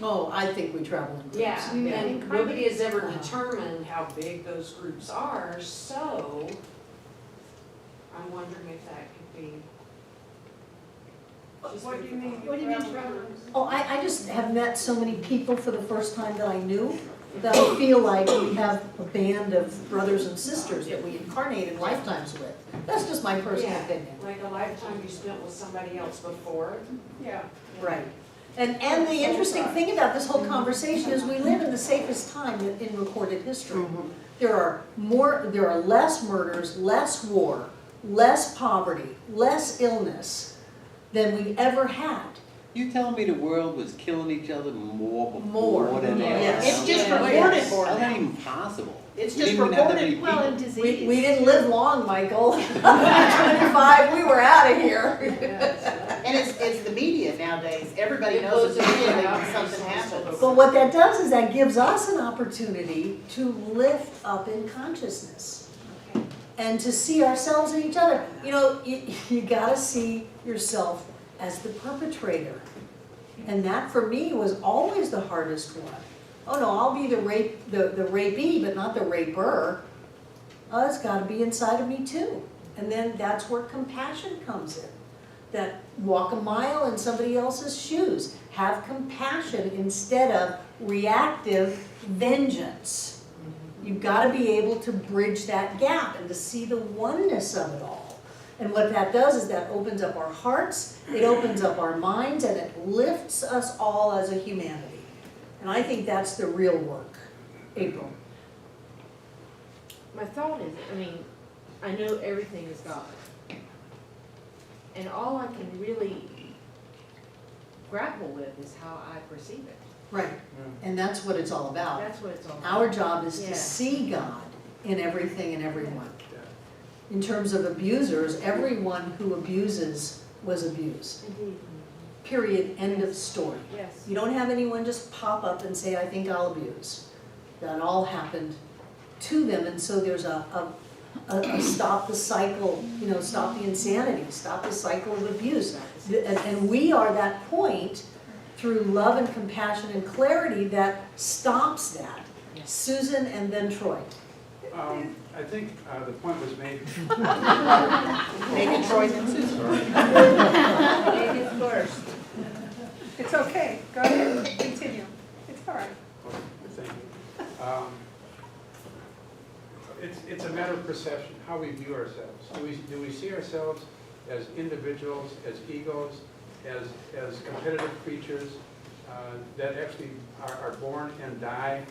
Oh, I think we travel in groups. Yeah, and nobody has ever determined how big those groups are, so I'm wondering if that could be. What do you mean? What do you mean travelers? Oh, I just have met so many people for the first time that I knew. that I feel like we have a band of brothers and sisters that we incarnate in lifetimes with. That's just my personal Yeah, opinion. like a lifetime you spent with somebody else before. Yeah. Right. And the interesting thing about this whole conversation is we live in the safest time in recorded history. There are less murders, less war, less poverty, less illness than we've ever had. You telling me the world was killing each other more More, before than ever? yes. It's just Yeah. reported more How's that now. even possible? It's We just didn't even have that reported, many Well, people. and disease. We didn't live long, Michael. 25, we were out of here. and it's the media nowadays, everybody knows immediately when something happens. But what that does is that gives us an opportunity to lift up in consciousness and to see ourselves and each other. You know, you gotta see yourself as the perpetrator. And that for me was always the hardest one. Oh no, I'll be the rapee, but not the raper. Oh, it's gotta be inside of me too. And then that's where compassion comes in. That walk a mile in somebody else's shoes. Have compassion instead of reactive vengeance. You've gotta be able to bridge that gap and to see the oneness of it all. And what that does is that opens up our hearts, it opens up our minds, and it lifts us all as a humanity. And I think that's the real work. April. My thought is, I mean, I know everything is God. And all I can really grapple with is how I perceive it. Right. And that's what it's all about. That's what it's all about. Our job is Yeah. to see God in everything and everyone. In terms of abusers, everyone who abuses was abused. Indeed. Period, end of story. Yes. You don't have anyone just pop up and say, I think I'll abuse. That all happened to them, and so there's a stop the cycle, you know, stop the insanity, stop the cycle of abuse. And we are that point through love and compassion and clarity that stops that. Susan and then Troy. I think the point was made. Maybe Troy and Susan. Ladies first. It's okay, go ahead, continue. It's all right. Thank you. It's a matter of perception, how we view ourselves. Do we see ourselves as individuals, as egos, as competitive creatures that actually are born and die?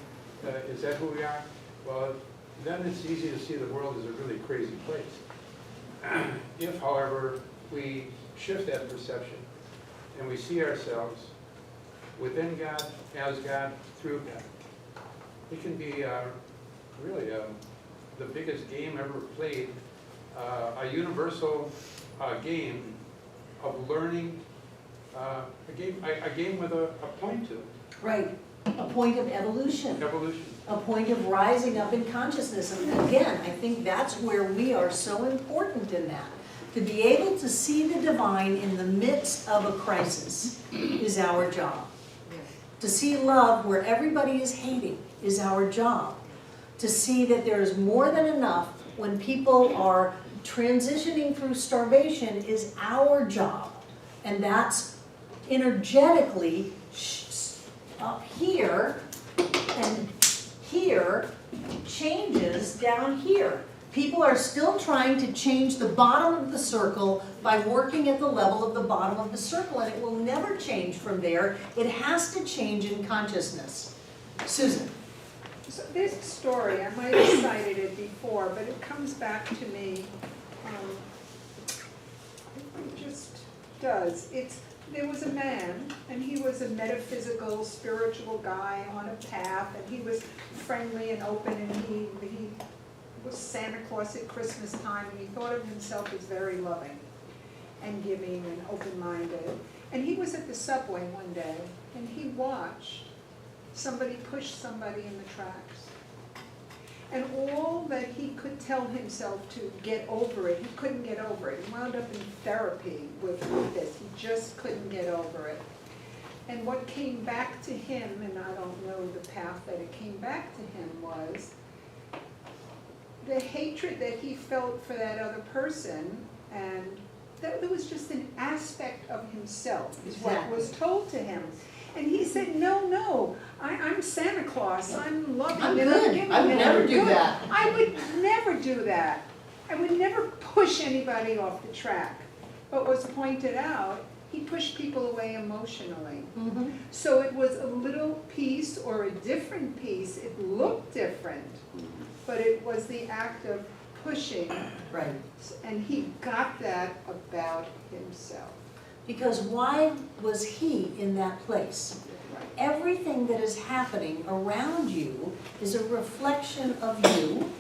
Is that who we are? Well, then it's easy to see the world as a really crazy place. If, however, we shift that perception and we see ourselves within God, as God, through God, it can be really the biggest game ever played, a universal game of learning, a game with a point to it. Right, a point of evolution. Evolution. A point of rising up in consciousness. And again, I think that's where we are so important in that. To be able to see the divine in the midst of a crisis is our job. To see love where everybody is hating is our job. To see that there is more than enough when people are transitioning through starvation is our job. And that's energetically up here and here changes down here. People are still trying to change the bottom of the circle by working at the level of the bottom of the circle, and it will never change from there. It has to change in consciousness. Susan. So this story, I might have cited it before, but it comes back to me. It just does. There was a man, and he was a metaphysical, spiritual guy on a path, and he was friendly and open, and he was Santa Claus at Christmas time, and he thought of himself as very loving and giving and open-minded. And he was at the subway one day, and he watched somebody push somebody in the tracks. And all that he could tell himself to get over it, he couldn't get over it. He wound up in therapy with this. He just couldn't get over it. And what came back to him, and I don't know the path that it came back to him, was the hatred that he felt for that other person, and that there was just an aspect of himself, is what was told to him. And he said, no, I'm Santa Claus, I'm loving I'm and good. I'm giving I would and never I'm do good." that. I would never do that. I would never push anybody off the track. But was pointed out, he pushed people away emotionally. Mhm. So it was a little piece or a different piece, it looked different, but it was the act of pushing, Right. and he got that about himself. Because why was he in that place? Everything that is happening around you is a reflection of you,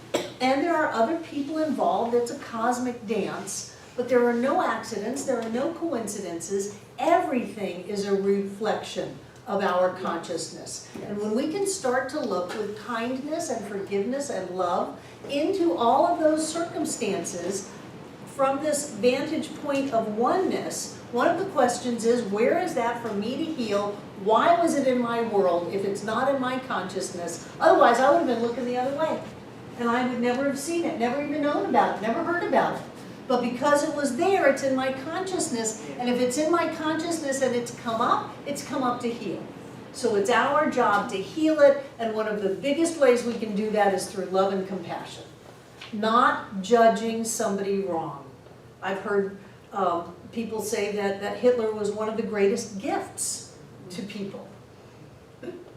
and there are other people involved. It's a cosmic dance, but there are no accidents, there are no coincidences. Everything is a reflection of our consciousness. And when we can start to look with kindness and forgiveness and love into all of those circumstances from this vantage point of oneness, one of the questions is, where is that for me to heal? Why was it in my world if it's not in my consciousness? Otherwise, I would have been looking the other way. And I would never have seen it, never even known about it, never heard about it. But because it was there, it's in my consciousness. And if it's in my consciousness and it's come up to heal. So it's our job to heal it. And one of the biggest ways we can do that is through love and compassion. Not judging somebody wrong. I've heard people say that Hitler was one of the greatest gifts to people.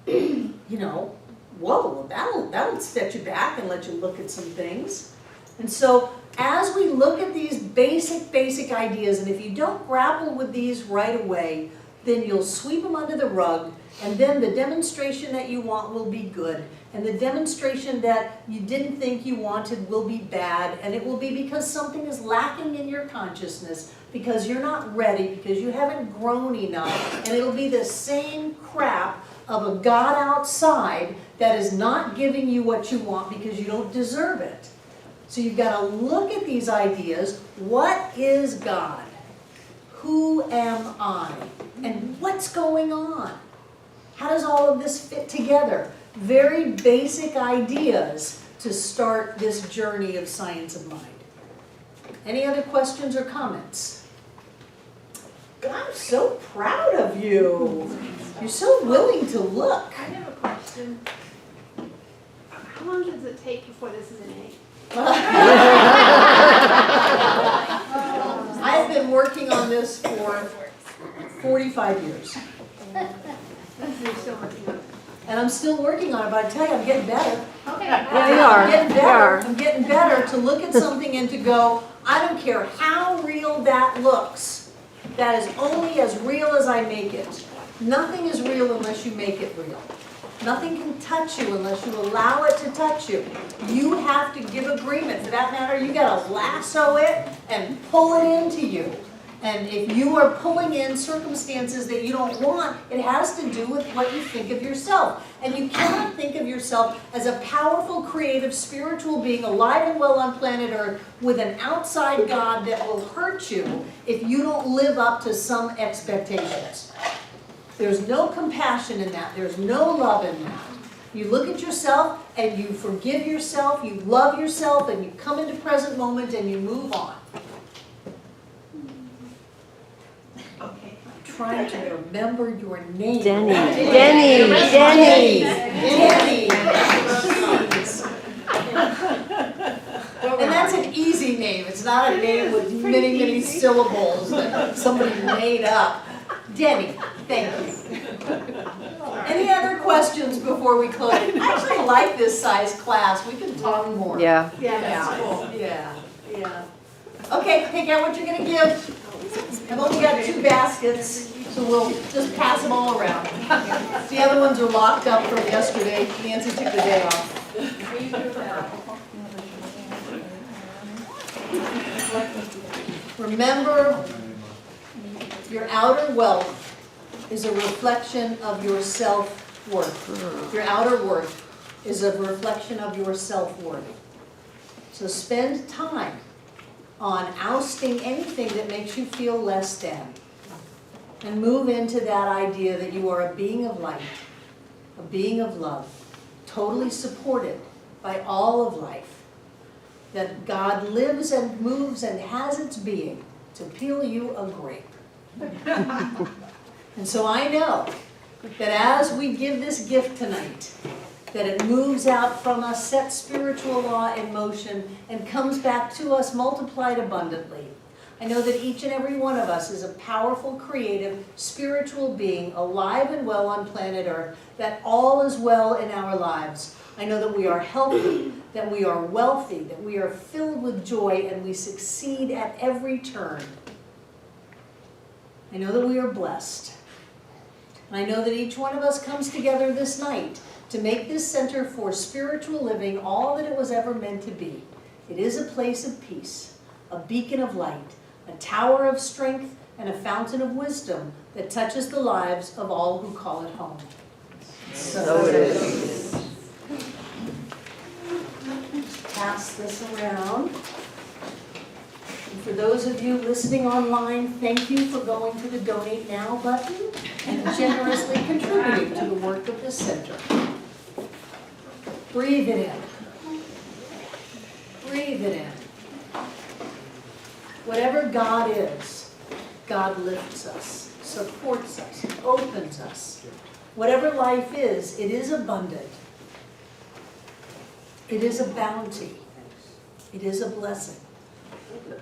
You know, whoa, that'll set you back and let you look at some things. And so as we look at these basic ideas, and if you don't grapple with these right away, then you'll sweep them under the rug, and then the demonstration that you want will be good, and the demonstration that you didn't think you wanted will be bad, and it will be because something is lacking in your consciousness, because you're not ready, because you haven't grown enough, and it'll be the same crap of a God outside that is not giving you what you want because you don't deserve it. So you've got to look at these ideas. What is God? Who am I? And what's going on? How does all of this fit together? Very basic ideas to start this journey of science of mind. Any other questions or comments? God, I'm so proud of you. You're so willing to look. I have a question. How long does it take before this is an egg? I've been working on this for 45 years. And I'm still working on it, but I tell you, I'm getting better. Okay. Yeah, you are. I'm getting You better. are. I'm getting better to look at something and to go, I don't care how real that looks. That is only as real as I make it. Nothing is real unless you make it real. Nothing can touch you unless you allow it to touch you. You have to give agreement. For that matter, you gotta lasso it and pull it into you. And if you are pulling in circumstances that you don't want, it has to do with what you think of yourself. And you cannot think of yourself as a powerful, creative, spiritual being alive and well on planet Earth with an outside God that will hurt you if you don't live up to some expectations. There's no compassion in that. There's no love in that. You look at yourself and you forgive yourself, you love yourself, and you come into present moment and you move on. Okay. I'm trying to remember your name. Denny. Denny. And that's an easy name. It's not a name with many, many syllables that somebody made up. Denny, thank you. Any other questions before we close? I actually like this size class. We can talk more. Yeah. Yeah. Okay, pick out what you're gonna give. I've only got 2 baskets, so we'll just pass them all around. The other ones are locked up from yesterday. Nancy took the day off. Remember, your outer wealth is a reflection of your self-worth. Your outer worth is a reflection of your self-worth. So spend time on ousting anything that makes you feel less than. And move into that idea that you are a being of light, a being of love, totally supported by all of life. That God lives and moves and has its being to peel you a grape. And so I know that as we give this gift tonight, that it moves out from us, sets spiritual law in motion, and comes back to us multiplied abundantly. I know that each and every one of us is a powerful, creative, spiritual being, alive and well on planet Earth, that all is well in our lives. I know that we are healthy, that we are wealthy, that we are filled with joy, and we succeed at every turn. I know that we are blessed. And I know that each one of us comes together this night to make this center for spiritual living all that it was ever meant to be. It is a place of peace, a beacon of light, a tower of strength, and a fountain of wisdom that touches the lives of all who call it home. So it is. Pass this around. And for those of you listening online, thank you for going to the Donate Now button and generously contributing to the work of this center. Breathe it in. Breathe it in. Whatever God is, God lifts us, supports us, opens us. Whatever life is, it is abundant. It is a bounty. It is a blessing.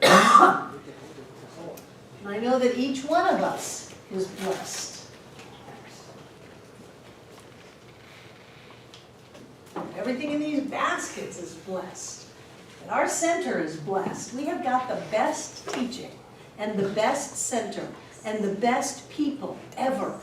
And I know that each one of us is blessed. Everything in these baskets is blessed. And our center is blessed. We have got the best teaching and the best center and the best people ever.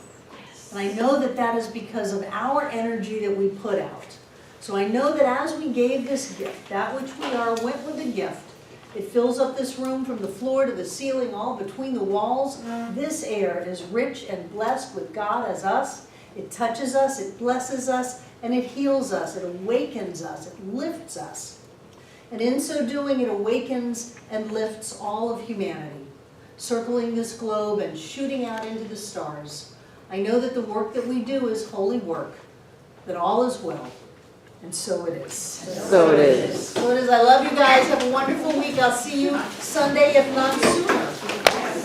And I know that that is because of our energy that we put out. So I know that as we gave this gift, that which we are went with the gift. It fills up this room from the floor to the ceiling, all between the walls. This air is rich and blessed with God as us. It touches us, it blesses us, and it heals us, it awakens us, it lifts us. And in so doing, it awakens and lifts all of humanity, circling this globe and shooting out into the stars. I know that the work that we do is holy work, that all is well, and so it is. So it is. So it is. I love you guys. Have a wonderful week. I'll see you Sunday, if not sooner.